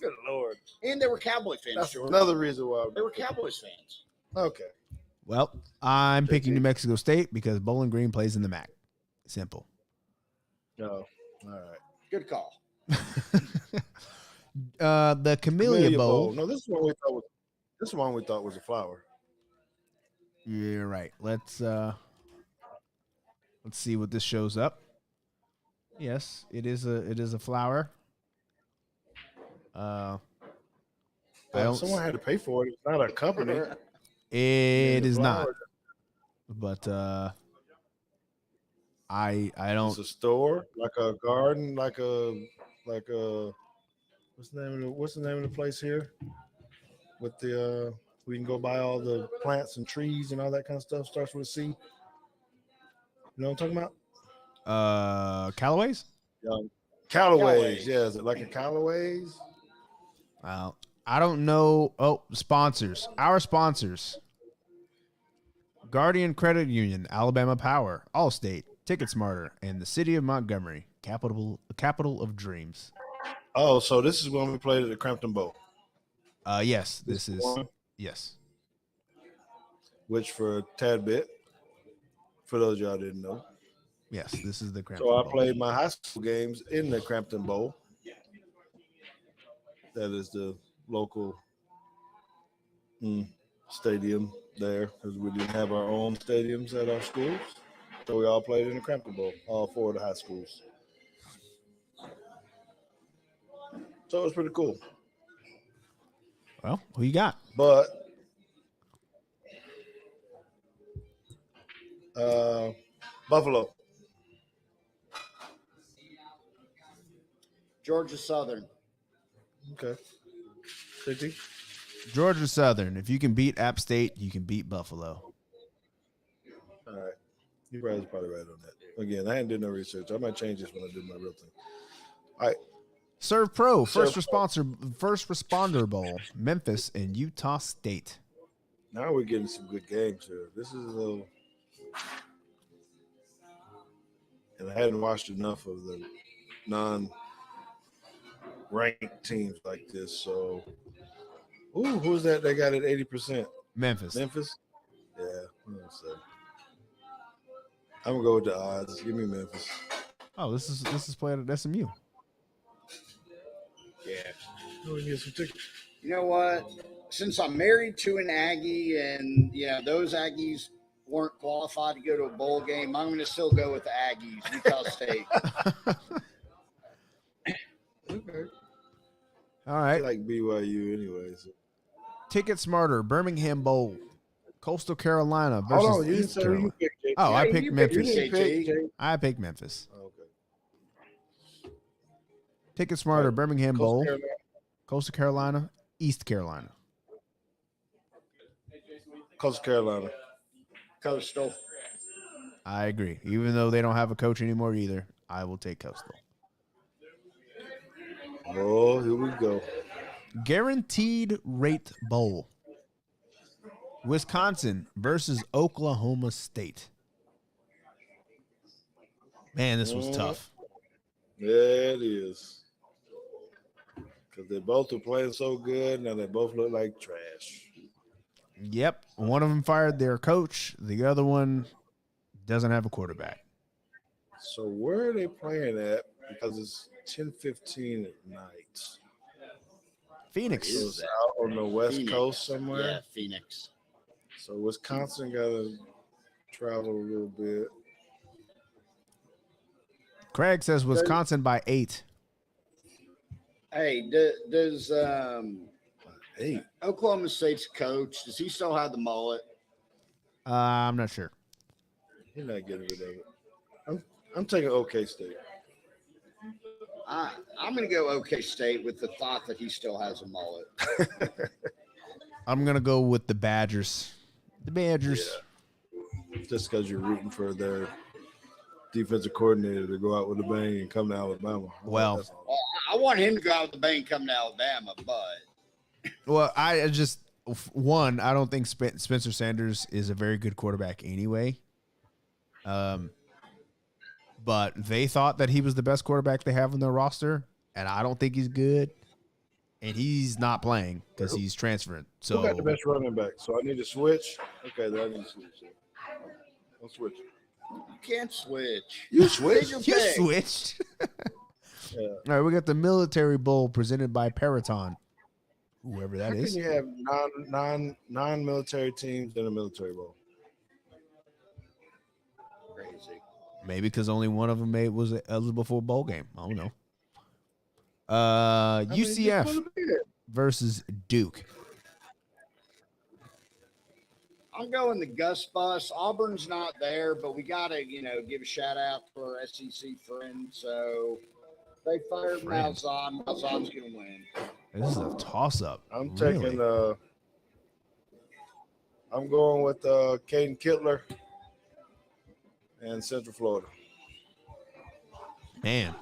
Good Lord. And they were Cowboy fans, That's George. another reason why. They were Cowboys fans. Okay. Well, I'm picking New Mexico State because Bowling Green plays in the MAC. Simple. Oh, all right. Good call. The Camellia Bowl. No, this is one we thought was a flower. You're right. Let's see what this shows up. Yes, it is a flower. Someone had to pay for it. It's not a company. It is not. Flower. But I don't. It's a store, like a garden, like a what's the name of the place here? With the we can go buy all the plants and trees and all that kind of stuff. Starts with a C. You know what I'm talking about? Callaway's. Callaway's. Yeah, is it like a Callaway's? I don't know. Oh, sponsors. Our sponsors. Guardian Credit Union, Alabama Power, Allstate, Ticket Smarter, and the City of Montgomery, capital of dreams. Oh, so this is when we played at the Crampton Bowl. Yes, this is one? yes. Which for a tad bit, for those y'all didn't know. Yes, this is the Crampton So I Bowl. played my high school games in the Crampton Bowl. That is the local stadium there because we didn't have our own stadiums at our schools. So we all played in the Crampton Bowl, all 4 of the high schools. So it was pretty cool. Well, who you got? But Buffalo. Georgia Southern. Okay. 50. Georgia Southern. If you can beat App State, you can beat Buffalo. All right. You guys probably right on that. Again, I hadn't did no research. I might change this when I do my real thing. All right. Serve Pro, first Serve responder bowl, Memphis and Utah State. Now we're getting some good games here. This is a little, and I hadn't watched enough of the non-ranked teams like this. So, who's that? They got it 80%. Memphis. Memphis. Yeah, I'm gonna go with the odds. Give me Memphis. Oh, this is played at SMU. Yeah. We can get some tickets. You know what? Since I'm married to an Aggie and, those Aggies weren't qualified to go to a bowl game, I'm going to still go with the Aggies, Utah State. Okay. All I right. like BYU anyway. So. Ticket Smarter, Birmingham Bowl, Coastal Carolina versus Hold on, you didn't East say who Carolina. you picked, JT. Oh, I Yeah, picked you Memphis. picked JT. I picked Memphis. Okay. Ticket Smarter, Birmingham Coastal Bowl, Carolina. Coastal Carolina, East Carolina. Coastal Carolina. Coastal. I agree. Even though they don't have a coach anymore either, I will take Coastal. Oh, here we go. Guaranteed Rate Bowl, Wisconsin versus Oklahoma State. Man, this was tough. Yeah, it is. Because they both are playing so good, now they both look like trash. Yep. One of them fired their coach. The other one doesn't have a quarterback. So where are they playing at? Because it's 10:15 at night. Phoenix. So it's out on the West Phoenix. Coast somewhere. Yeah, Phoenix. So Wisconsin got to travel a little bit. Craig says Wisconsin by 8. Hey, does Hey, Oklahoma State's coach, does he still have the mullet? I'm not sure. you're not getting rid of it. I'm taking OK State. I'm going to go OK State with the thought that he still has a mullet. I'm going to go with the Badgers. The Badgers. Just because you're rooting for their defensive coordinator to go out with a bang and come to Alabama. Well, That's all. Well, I want him to go out with the bang and come to Alabama, but Well, I just one, I don't think Spencer Sanders is a very good quarterback anyway. But they thought that he was the best quarterback they have on their roster, and I don't think he's good. And he's not playing because he's transferring. So Who got the best running back? So I need to switch. Okay, then I need to switch. I'll switch. you can't switch. You switch. Take you your pick. switched. Yeah. All right, we got the Military Bowl presented by Peraton. Whoever How that can is. you have non-military teams in a military bowl? Crazy. Maybe because only one of them was eligible for a bowl game. I don't know. UCF just put 'em in. versus Duke. I'm going the Gus Bus. Auburn's not there, but we got to, give a shout out to our SEC friends. So they fired Friends. Malzahn. Malzahn's going to win. This is a toss-up. I'm really. taking. I'm going with Caden Kittler and Central Florida. Man,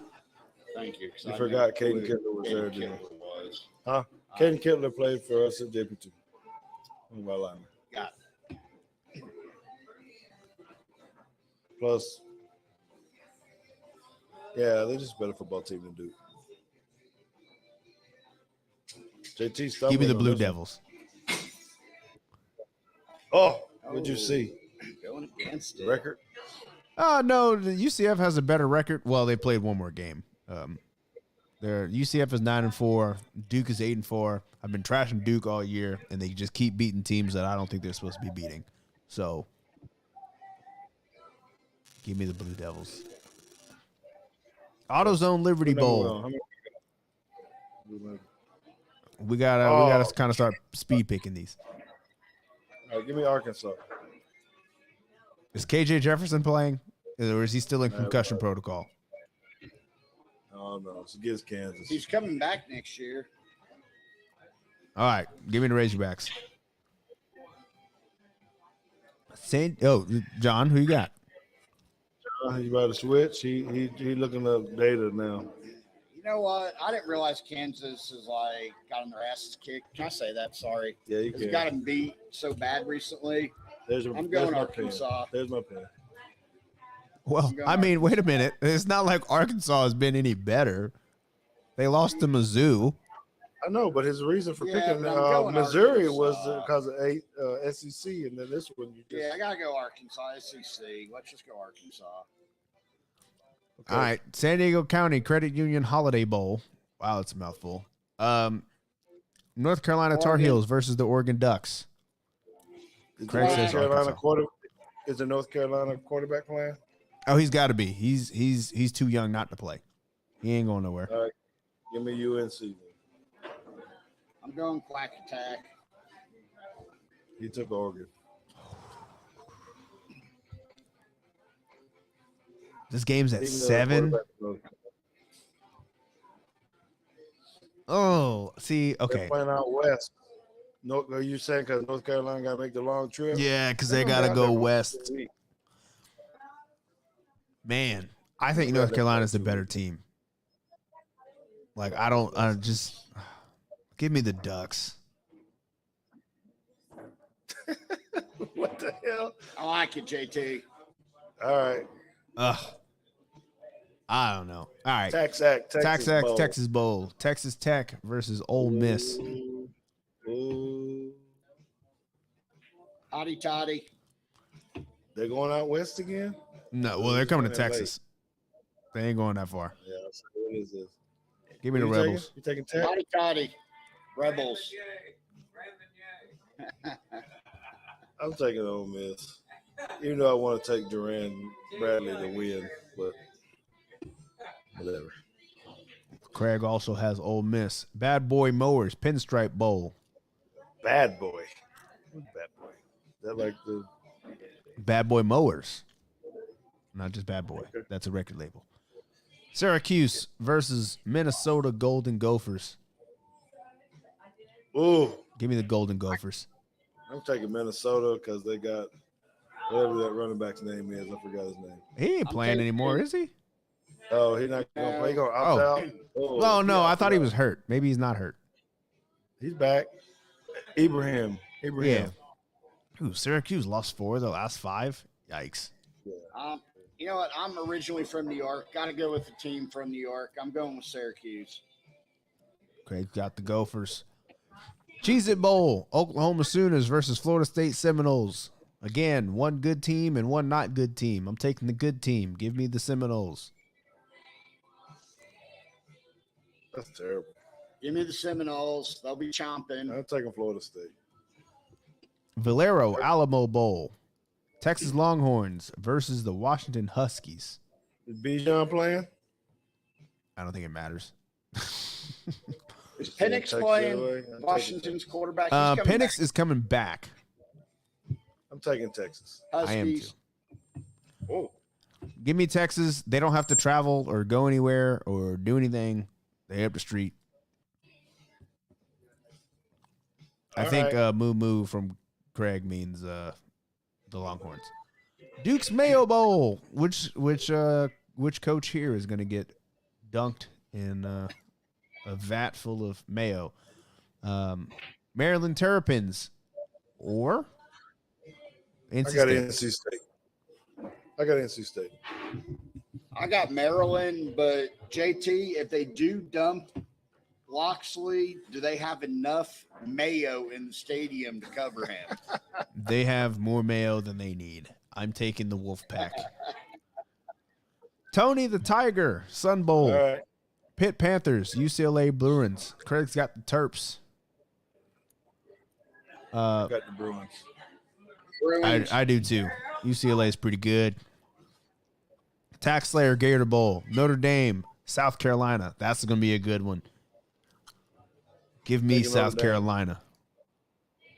Thank you. 'cause You I forgot knew Caden who Kittler was there, Caden didn't Kittler was. Huh? Caden Kittler played for us at JP2. One of our linemen. Got Plus, yeah, they're just a better football team than Duke. JT, stop. give me the on Blue this one. Devils. Oh, what'd you see? Going against The it. record? No, the UCF has a better record. Well, they played one more game. Their UCF is 9-4. Duke is 8-4. I've been trashing Duke all year, and they just keep beating teams that I don't think they're supposed to be beating. So, give me the Blue Devils. AutoZone Liberty Bowl. We gotta kind of start speed picking these. All right, give me Arkansas. Is KJ Jefferson playing, or is he still in concussion protocol? Oh no, it's against Kansas. He's coming back next year. All right, give me the Razorbacks. John, who you got? He's about to switch. He looking up data now. You know what? I didn't realize Kansas is like gotten their asses kicked. Can I say that? Sorry. Yeah, you It's can. got them beat so bad recently. I'm going Arkansas. There's my pen. Well, I mean, wait a minute. It's not like Arkansas has been any better. They lost to Mizzou. I know, but his reason for picking but I'm going Missouri Arkansas. was because of SEC, and then this one you just Yeah, I gotta go Arkansas, SEC. Let's just go Arkansas. okay. All right, San Diego County Credit Union Holiday Bowl. Wow, that's a mouthful. North Carolina Tar Oregon. Heels versus the Oregon Ducks. Is Craig the says Arkansas. Is the North Carolina quarterback playing? Oh, he's got to be. He's too young not to play. He ain't going nowhere. All right, give me UNC. Then. I'm going Quack Attack. He took Oregon. This game's at Even though the 7. quarterback was- Oh, see, They're okay. playing out west. No, are you saying because North Carolina got to make the long trip? Yeah, because they They're got to down go there for west. 2 weeks. Man, I think Yeah, North they Carolina's the play better team. Like, I just give me the Ducks. What the hell? I like it, JT. All right. Ugh. I don't know. All right. Texas Bowl. Texas Tech versus Ole Miss. Ooh. Hotty toddy. They're going out west again? No, well, they're coming to They're late. Texas. They ain't going that far. Yeah. So what is this? Give me the Who you Rebels. taking? You taking Tech? Hotty toddy. Rebels. I'm taking Ole Miss. Even though I want to take Duran Bradley to win, but whatever. Craig also has Ole Miss. Bad Boy Mowers, Pinstripe Bowl. Bad boy. Who's bad boy? Is that like the Bad Boy Mowers. Not just Bad Boy. Okay. That's a record label. Syracuse versus Minnesota Golden Gophers. ooh? Give me the Golden Gophers. I'm taking Minnesota because they got whatever that running back's name is. I forgot his name. He ain't playing anymore, is he? Oh, he's not gonna play. He's gonna opt out. Oh, No, no. yeah, I thought he forgot. was hurt. Maybe he's not hurt. He's back. Ibrahim. Yeah. Ooh, Syracuse lost 4 of the last 5. Yikes. You know what? I'm originally from New York. Got to go with the team from New York. I'm going with Syracuse. Craig got the Gophers. Cheez-It Bowl. Oklahoma Sooners versus Florida State Seminoles. Again, one good team and one not good team. I'm taking the good team. Give me the Seminoles. That's terrible. Give me the Seminoles. They'll be chomping. I'm taking Florida State. Valero Alamo Bowl. Texas Longhorns versus the Washington Huskies. Is Bijan playing? I don't think it matters. Is Penix Texas playing? away. I'm taking Washington's quarterback. He's coming Penix back. is coming back. I'm taking Texas. I am too. Huskies. Oh, Give me Texas. They don't have to travel or go anywhere or do anything. They up the street. I All think right. moo moo from Craig means the Longhorns. Duke's Mayo Bowl. Which coach here is going to get dunked in a vat full of mayo? Maryland Terrapins or NC I got State? NC State. I got NC State. I got Maryland, but JT, if they do dump Loxley, do they have enough mayo in the stadium to cover him? They have more mayo than they need. I'm taking the Wolfpack. Tony the Tiger, Sun Bowl. All right. Pitt Panthers, UCLA Bruins. Craig's got the Terps. I got the Bruins. Bruins. I do too. UCLA is pretty good. Tax Slayer Gator Bowl, Notre Dame, South Carolina. That's going to be a good one. Give me Taking South Notre Dame. Carolina.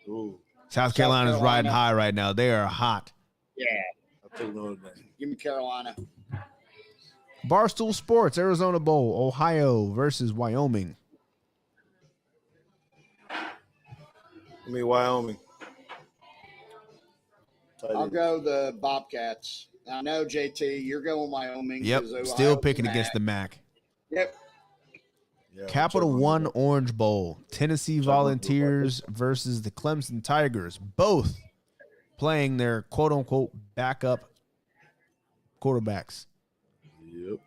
Ooh, South Carolina's riding Carolina. high right now. They are hot. Yeah. I took Notre Dame. Give me Carolina. Barstool Sports, Arizona Bowl, Ohio versus Wyoming. I mean, Wyoming. I'll go the Bobcats. I know, JT, you're going Wyoming. Yep, 'cause Ohio's still picking the against the MAC. Yep. Yeah, Capital I'm One taking Orange Bowl, Tennessee Check on Volunteers versus the Clemson Tigers, both playing their quote-unquote backup quarterbacks. Yep.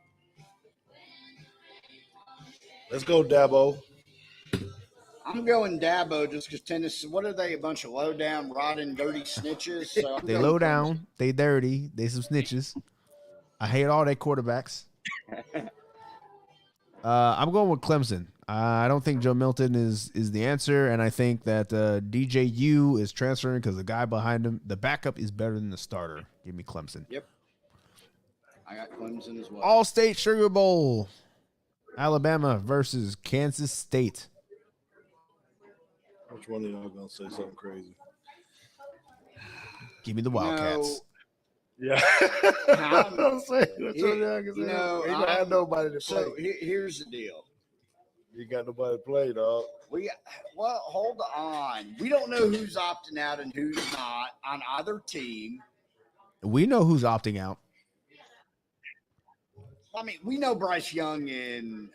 Let's go, Dabo. I'm going Dabo just because Tennessee, what are they? A bunch of low down, rotten, dirty snitches. So I'm They going low Clemson. down, they dirty, they some snitches. I hate all their quarterbacks. I'm going with Clemson. I don't think Joe Milton is the answer, and I think that DJU is transferring because the guy behind him, the backup, is better than the starter. Give me Clemson. Yep. I got Clemson as well. All-State Sugar Bowl, Alabama versus Kansas State. Which one of y'all gonna say something crazy? Give me the Wildcats. Yeah. I'm- Don't say it. Which one of y'all can say You know, it? Ain't gonna have nobody to play. So here's the deal. You got nobody to play, dog. Well, hold on. We don't know who's opting out and who's not on either team. We know who's opting out. I mean, we know Bryce Young and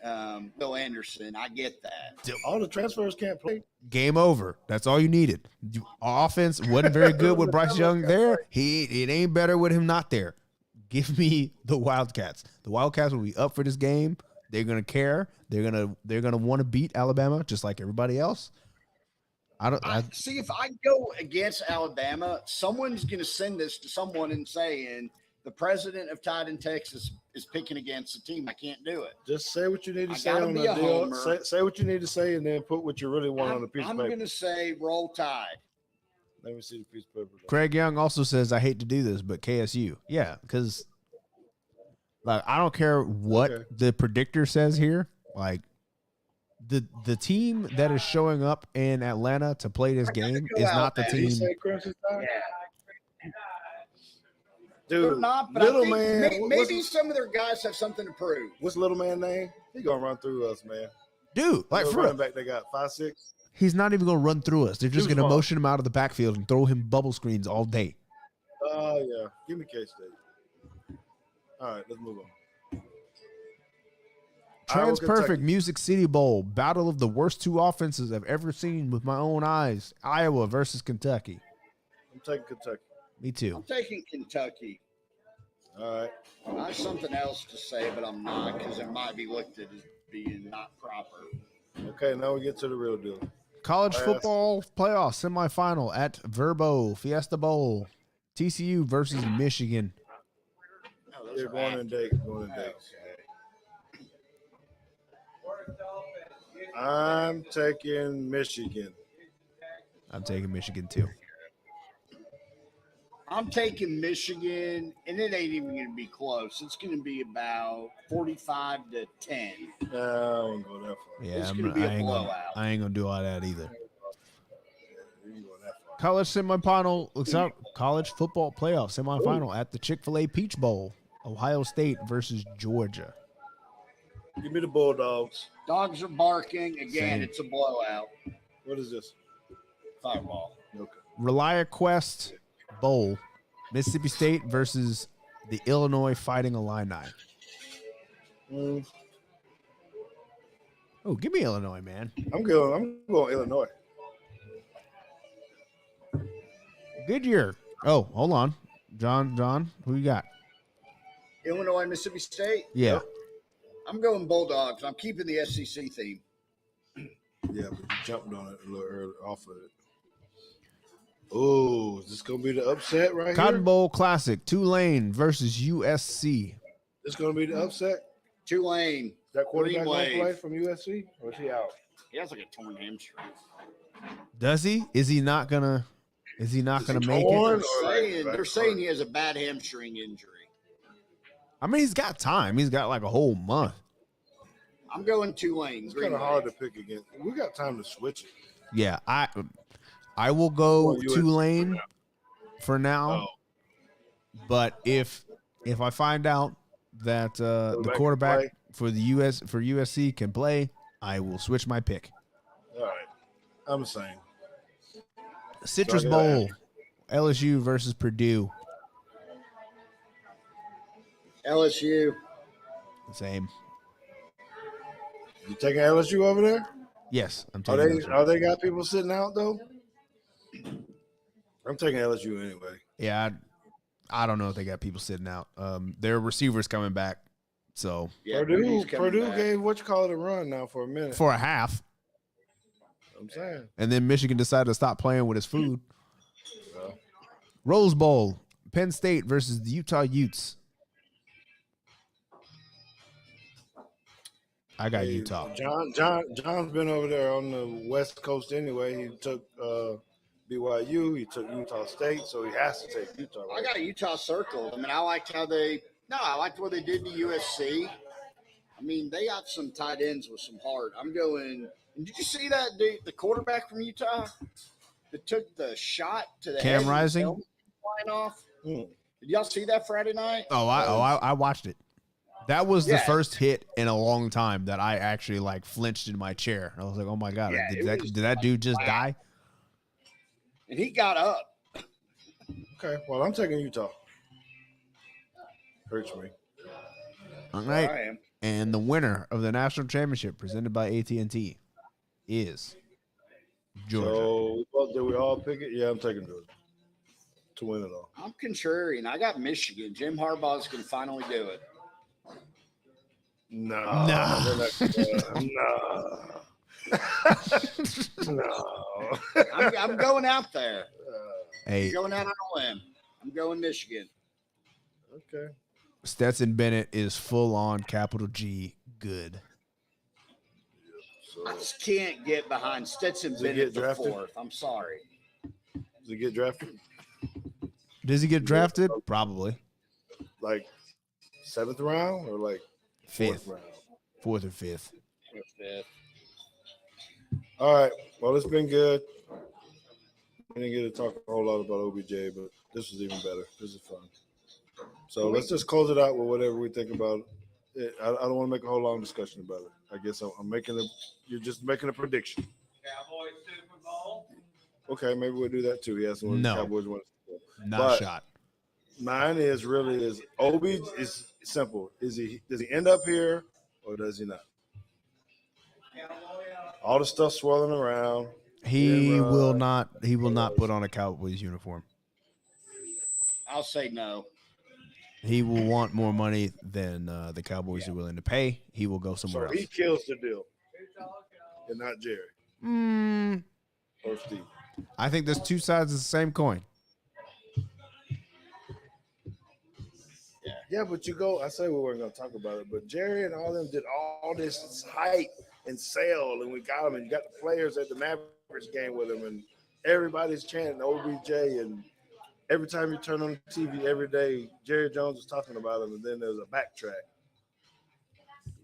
Bill Anderson. I get that. All the transfers can't play. Game over. That's all you needed. Offense wasn't very good with Bryce Young there. It ain't better with him not there. Give me the Wildcats. The Wildcats will be up for this game. They're gonna care. They're gonna want to beat Alabama just like everybody else. See, if I go against Alabama, someone's going to send this to someone and saying the president of Titan, Texas is picking against the team. I can't do it. Just say what you need to I say gotta on be the a deal. homer. Say what you need to say, and then put what you really want on the piece I'm of paper. going to say roll Tide. Let me see the piece of paper. Craig Young also says, I hate to do this, but KSU. Yeah, because like I don't care what the predictor says here. Like the team that is showing up in Atlanta to play this game is not the Alabama. Did he team. say Crimson Tide? Yeah. Dude, They're not, but little I think man. maybe some of their guys have something to prove. What's little man name? He gonna run through us, man. Dude, like Little for running real, back, they got 5'6". he's not even gonna run through us. They're just Dude's gonna long. motion him out of the backfield and throw him bubble screens all day. Oh yeah, give me K-State. All right, let's move on. Iowa, Transperfect Kentucky. Music City Bowl, battle of the worst two offenses I've ever seen with my own eyes. Iowa versus Kentucky. I'm taking Kentucky. Me too. I'm taking Kentucky. All right. I have something else to say, but I'm not because it might be looked at as being not proper. Okay, now we get to the real deal. College Last. football playoff semifinal at Verbo Fiesta Bowl. TCU versus Michigan. Oh, those They're are going in after. date. Going in date. I'm taking Michigan. I'm taking Michigan too. I'm taking Michigan, and it ain't even going to be close. It's going to be about 45 to 10. No, I won't go that far. Yeah, It's gonna be a blowout. I ain't gonna do all that either. You ain't going that far. College semifinal looks out. College football playoff semifinal at the Chick-fil-A Peach Bowl. Ohio State versus Georgia. Give me the Bulldogs. Dogs are barking. Again, Same. it's a blowout. What is this? Fireball. Okay. Relia Quest Bowl. Mississippi State versus the Illinois Fighting Illini. Mm, Oh, give me Illinois, man. I'm going Illinois. Goodyear. Oh, hold on. John, who you got? Illinois, Mississippi State. Yeah. I'm going Bulldogs. I'm keeping the SEC theme. Yeah, but you jumped on it a little early off of it. Oh, is this gonna be the upset right Cotton here? Bowl Classic. Tulane versus USC. This gonna be the upset? Tulane. Is that quarterback Green gonna wave. play from USC, or is he out? He has like a torn hamstring. Does he? Is he not gonna? Is he not Is gonna he make torn? it? They're saying he has a bad hamstring injury. I mean, he's got time. He's got like a whole month. I'm going Tulane. It's kind of hard to pick again. We got time to switch it. Yeah, I will go Well, USC Tulane for now. Oh, But if I find out that the Quarterback can quarterback play? for USC can play, I will switch my pick. all right. I'm the same. Citrus So I Bowl, LSU versus Purdue. LSU. Same. You taking LSU over there? Yes, I'm Are taking they LSU. are they got people sitting out though? I'm taking LSU anyway. Yeah, I don't know if they got people sitting out. Their receivers coming back, so Yeah, Purdue gave what you call it a run now for a minute. for a half, I'm saying. and then Michigan decided to stop playing with his food. Well, Rose Bowl, Penn State versus the Utah Utes. I got hey, Utah. John's been over there on the West Coast anyway. He took BYU, he took Utah State, so he has to take Utah. I Right? got Utah circled. I mean, I liked what they did to USC. I mean, they got some tight ends with some heart. I'm going. And did you see that dude, the quarterback from Utah, that took the shot to the Cam head Rising? and his helmet flying off? Hmm. Did y'all see that Friday night? I watched it. That was the Yeah. first hit in a long time that I actually like flinched in my chair. I was like, "Oh my god, Yeah, did it was that dude just die?" And he got up. Okay, well I'm taking Utah. Hurts me. All right. I am. And the winner of the national championship presented by AT&T is Georgia. So did we all pick it? Yeah, I'm taking Georgia to win it all. I'm contrarian. I got Michigan. Jim Harbaugh's going to finally do it. No, Nah. no. I'm going out there. Hey, I'm going out on a limb. I'm going Michigan. Okay. Stetson Bennett is full on capital G good. So I just can't get behind Stetson Does he Bennett get the drafted? fourth. I'm sorry. does he get drafted? Does he get drafted? Probably Like 7th round or like 4th fifth, round? fourth or fifth. Fifth. All right. Well, it's been good. We didn't get to talk a whole lot about OBJ, but this was even better. This is fun. So let's just close it out with whatever we think about it. I don't want to make a whole long discussion about it. I guess I'm making you're just making a prediction. Cowboys Super Bowl. Okay, maybe we'll do that too. He has one. No. Cowboys won. Not But- a shot. Mine is OB is simple. Does he end up here or does he not? All the stuff swirling around. He Yeah, will not. He will not put on a Cowboys uniform. I'll say no. He will want more money than the Cowboys are willing to pay. He will go somewhere So he else. kills the deal, and not Jerry or Steve. I think there's two sides of the same coin. Yeah, but I say we weren't going to talk about it, but Jerry and all them did all this hype and sale, and we got them, and you got the players at the Mavericks game with him, and everybody's chanting OBJ, and every time you turn on the TV every day, Jerry Jones is talking about him, and then there's a backtrack.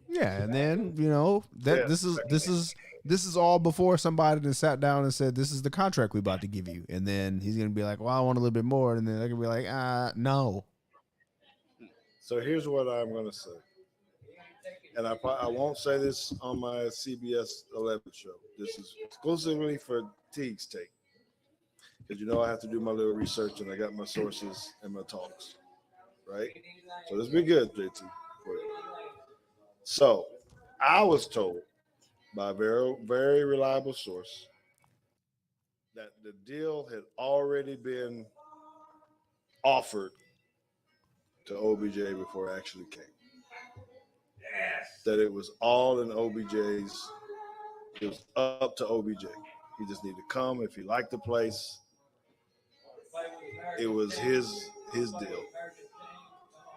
Yeah, and then Yeah. this is all before somebody that sat down and said, "This is the contract we about to give you," and then he's gonna be like, "Well, I want a little bit more," and then they're gonna be like, no." So here's what I'm going to say, and I won't say this on my CBS 11 show. This is exclusively for Teague's take, because I have to do my little research, and I got my sources and my talks, right? So this be good, JT. for you. So I was told by a very, very reliable source that the deal had already been offered to OBJ before it actually came. That it was all in OBJ's. It was up to OBJ. He just needed to come if he liked the place. It was his deal.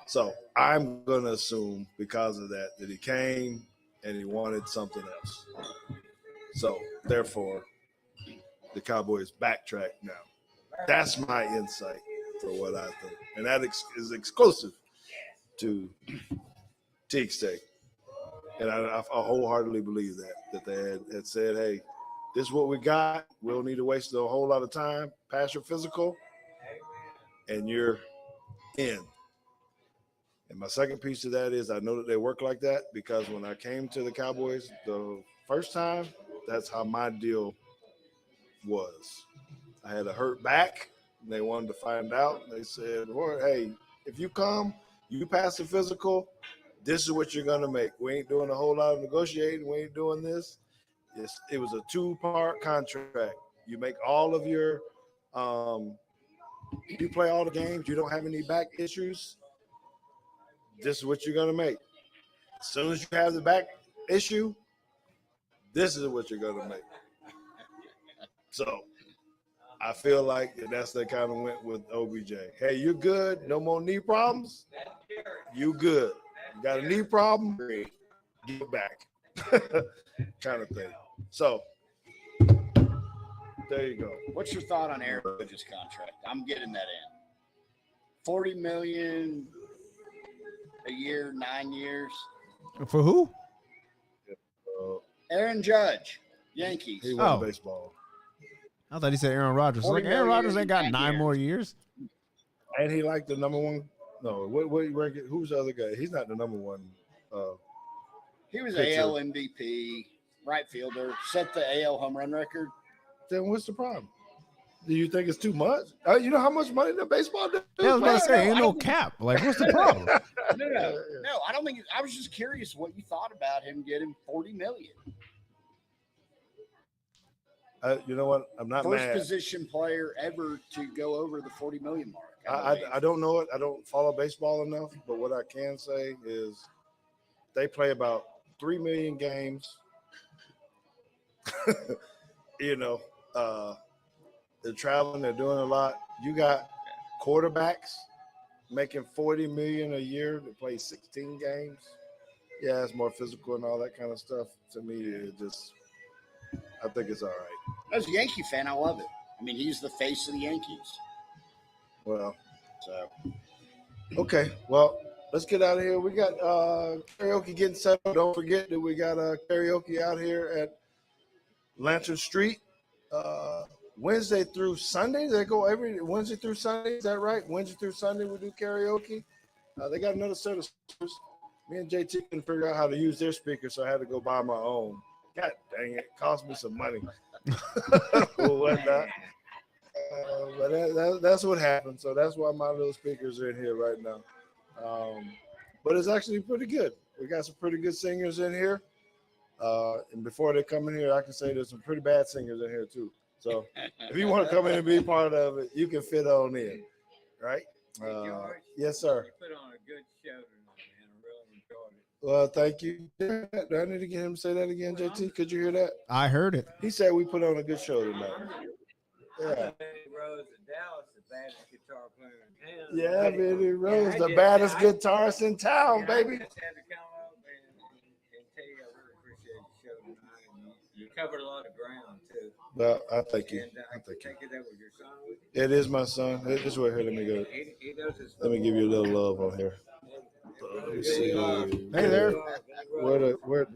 So I'm gonna assume because of that he came and he wanted something else. So therefore, the Cowboys backtrack now. That's my insight for what I think. And that is exclusive to Teague State. And I wholeheartedly believe that they had said, hey, this is what we got. We don't need to waste a whole lot of time. Pass your physical, and you're in. And my second piece to that is I know that they work like that because when I came to the Cowboys the first time, that's how my deal was. I had a hurt back, and they wanted to find out. They said, well, hey, if you come, you pass the physical, this is what you're going to make. We ain't doing a whole lot of negotiating. We ain't doing this. It was a 2-part contract. You make all of your you play all the games. You don't have any back issues. This is what you're going to make. As soon as you have the back issue, this is what you're going to make. So I feel like that's the kind of went with OBJ. Hey, you're good. No more knee problems. You good. You got a knee problem? Give it back. Kind of thing. So there you go. What's your thought on Aaron Rodgers' contract? I'm getting that in. $40 million a year, 9 years. For who? Aaron Judge, Yankees. He won baseball. I thought he said Aaron Rodgers. Like Aaron Rodgers ain't got 9 more years. And he like the number one. No, who's the other guy? He's not the number one. He was pitcher. AL MVP, right fielder, set the AL home run record. Then what's the problem? Do you think it's too much? You know how much money the baseball does? Yeah, I was about to say, ain't no cap. Like, what's the problem? No, I don't think. I was just curious what you thought about him getting $40 million. You know what? I'm not First mad. position player ever to go over the $40 million mark. I don't know it. I don't follow baseball enough, but what I can say is they play about 3 million games. You know, they're traveling. They're doing a lot. You got quarterbacks making $40 million a year to play 16 games. Yeah, it's more physical and all that kind of stuff. To me, I think it's all right. As a Yankee fan, I love it. I mean, he's the face of the Yankees. Well, So okay. Well, let's get out of here. We got karaoke getting set up. Don't forget that we got karaoke out here at Lantern Street Wednesday through Sunday. They go every Wednesday through Sunday. Is that right? Wednesday through Sunday we do karaoke. They got another set of speakers. Me and JT couldn't figure out how to use their speakers, so I had to go buy my own. God dang it. Cost me some money. Or whatnot. But that's what happened. So that's why my little speakers are in here right now. But it's actually pretty good. We got some pretty good singers in here. And before they come in here, I can say there's some pretty bad singers in here too. So if you want to come in and be part of it, you can fit on in. Right? Yes, sir. You put on a good show tonight, man. I really enjoyed it. Well, thank you. Do I need to get him to say that again, JT? Could you hear that? I heard it. He said we put on a good show tonight. Yeah. Benny Rose of Dallas, the baddest guitar player in town. Yeah, Benny Rose, I the just- baddest I- guitarist in town, I baby. just had to come up and tell you I really appreciate the show tonight. And you covered a lot of ground, too. Well, I thank you. And I I thank you. think that was your son with you. It is my son. This way here. Let me go. He does his Let me give you a little love on here. Let me see. Hey there. Where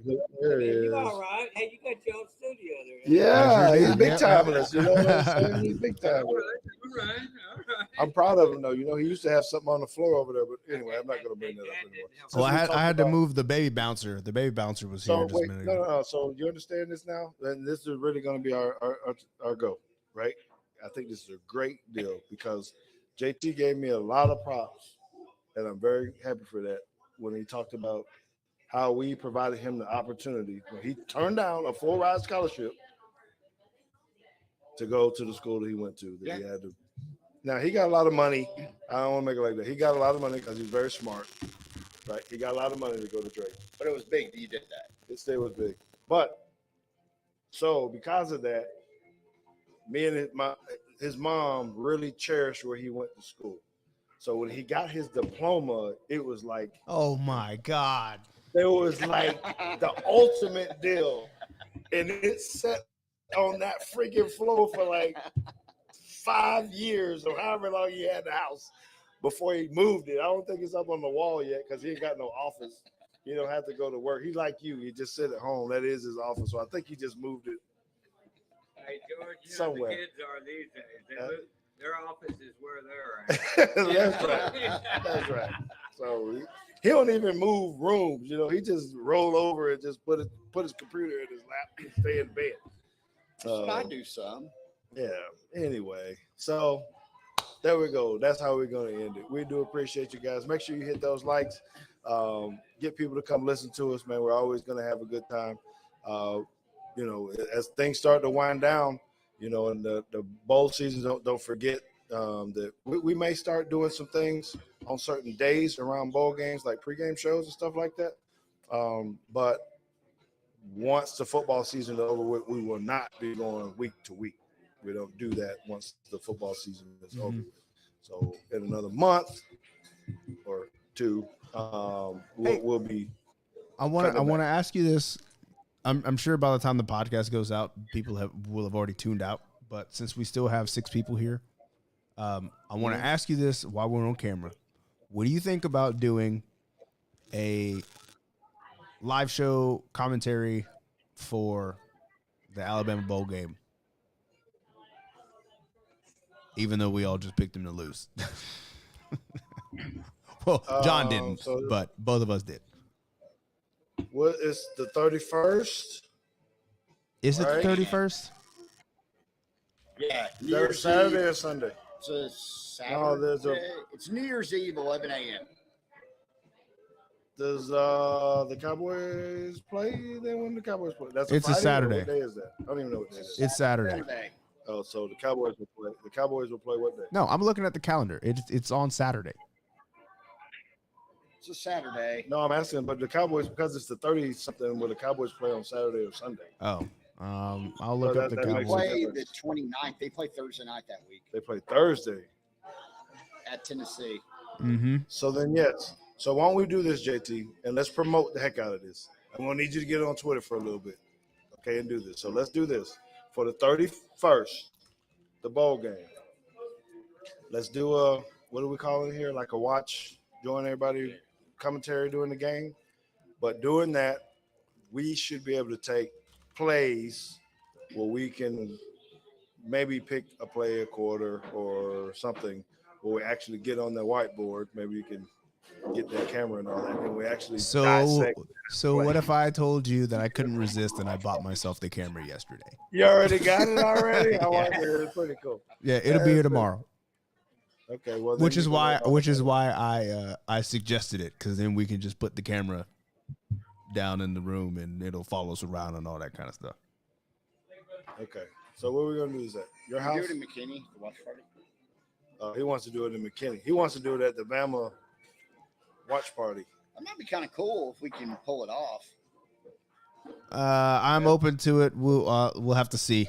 he is. You all right? Hey, you got your own studio there. Yeah, he's big Yeah. time with us. You know what I'm saying? He's big time All with right, us. all right, all right. I'm proud of him though. You know, he used to have something on the floor over there, but anyway, I'm not gonna bring that up anymore. Well, I Since we had to talked about- move the baby bouncer. The baby bouncer was here So just a wait, minute no. ago. So you understand this now? And this is really going to be our go, right? I think this is a great deal because JT gave me a lot of props, and I'm very happy for that. When he talked about how we provided him the opportunity when he turned down a full ride scholarship to go to the school that he went to. That he had to. Now he got a lot of money. I don't want to make it like that. He got a lot of money because he's very smart, right? He got a lot of money to go to Drake. but it was big that you did that. It still was big. But so because of that, me and his mom really cherished where he went to school. So when he got his diploma, it was like Oh my God. the ultimate deal. And it set on that freaking floor for like 5 years or however long he had the house before he moved it. I don't think it's up on the wall yet because he ain't got no office. He don't have to go to work. He like you. He just sit at home. That is his office. So I think he just moved it. Hey, George, Somewhere. the kids are these days. Their office is where they're at. That's right. That's right. So he don't even move rooms. He just roll over and just put his computer in his lap and stay in bed. I do some. Yeah. Anyway, so there we go. That's how we're going to end it. We do appreciate you guys. Make sure you hit those likes. Get people to come listen to us, man. We're always going to have a good time. As things start to wind down, and the bowl season, don't forget that we may start doing some things on certain days around bowl games, like pregame shows and stuff like that. But once the football season is over, we will not be going week to week. We don't do that once the football season is over. So in another month or two, we'll be. I want to ask you this. I'm sure by the time the podcast goes out, people will have already tuned out. But since we still have 6 people here, I want to ask you this while we're on camera. What do you think about doing a live show commentary for the Alabama bowl game? Even though we all just picked them to lose. Well, John didn't, but both of us did. What is the 31st? Is it the 31st? Yeah. There's Saturday or Sunday? It's a Saturday. No, it's New Year's Eve, 11 a.m. Does the Cowboys play? Then when the Cowboys play? It's a Saturday. What day is that? I don't even know what day it is. It's Saturday. Saturday. Oh, so the Cowboys will play. The Cowboys will play what day? No, I'm looking at the calendar. It's on Saturday. It's a Saturday. No, I'm asking, but the Cowboys, because it's the 30-something, will the Cowboys play on Saturday or Sunday? Oh, I'll look up the They Cowboys. play the 29th. They play Thursday night that week They play Thursday. at Tennessee. Mm-hmm. So then, yes. So why don't we do this, JT, and let's promote the heck out of this. I'm going to need you to get on Twitter for a little bit, okay, and do this. So let's do this. For the 31st, the bowl game, let's do what do we call it here? Like a watch, join everybody, commentary during the game. But doing that, we should be able to take plays where we can maybe pick a play a quarter or something where we actually get on the whiteboard. Maybe you can get that camera and all that, and we actually dissect. So what if I told you that I couldn't resist and I bought myself the camera yesterday? You already got it already? I like it. It's pretty cool. Yeah, it'll be here tomorrow. Okay, well, Which is why I suggested it, because then we can just put the camera down in the room and it'll follow us around and all that kind of stuff. Okay, so what we're gonna do is at your house. Do it in McKinney, the watch party. He wants to do it in McKinney. He wants to do it at the Bama watch party. That might be kind of cool if we can pull it off. I'm open to it. We'll have to see.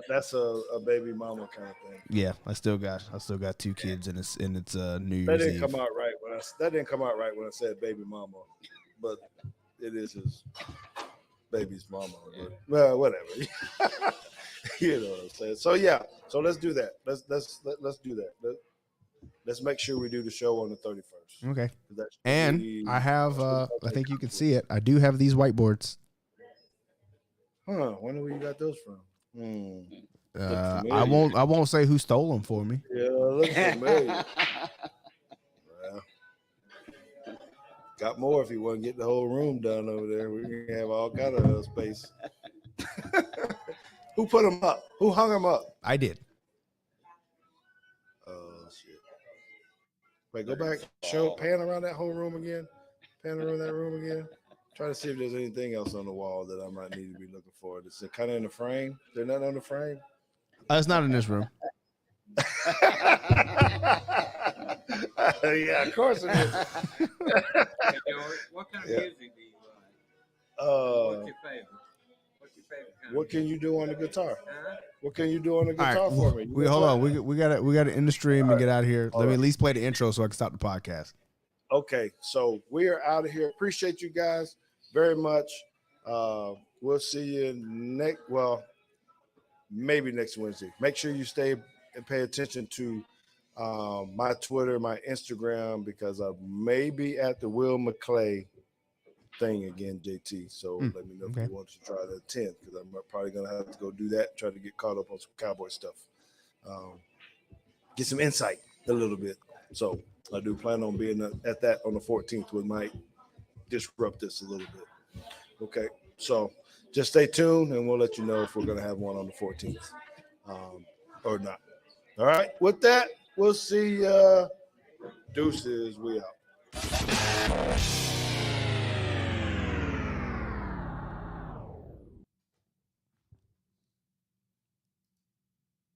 That's a baby mama kind of thing. Yeah, I still got 2 kids and it's New That Year's didn't Eve. come out right when I said baby mama, but it is his baby's mama. But, well, whatever. You know what I'm saying. So yeah, so let's do that. Let's do that. Let's make sure we do the show on the 31st. Okay. And I have I think you can see it. I do have these whiteboards. Huh? When do you got those from? I won't say who stole them for me. Yeah, look familiar. Well, got more if he wasn't getting the whole room done over there. We can have all kind of space. Who put them up? Who hung them up? I did. Oh shit! Wait, go back. Pan around that whole room again. Pan around that room again. Try to see if there's anything else on the wall that I might need to be looking for. Is it kind of in the frame? Is there nothing on the frame? It's not in this room. Yeah, of course it is. Hey, George, what kind of music do you like? What's your favorite? What's your favorite kind What can you do on the guitar? Huh? What can you do on the All guitar right, for me? hold on. We got to end the stream and get out of here. Let me right. at least play the intro so I can stop the podcast. Okay, so we are out of here. Appreciate you guys very much. We'll see you next. Well, maybe next Wednesday. Make sure you stay and pay attention to my Twitter, my Instagram, because I may be at the Will McClay thing again, JT. So let me know if you want to try that 10th, because I'm probably going to have to go do that, try to get caught up on some Cowboy stuff. Get some insight a little bit. So I do plan on being at that on the 14th, which might disrupt this a little bit. Okay, so just stay tuned, and we'll let you know if we're going to have one on the 14th or not. All right, with that, we'll see. Deuces, we out.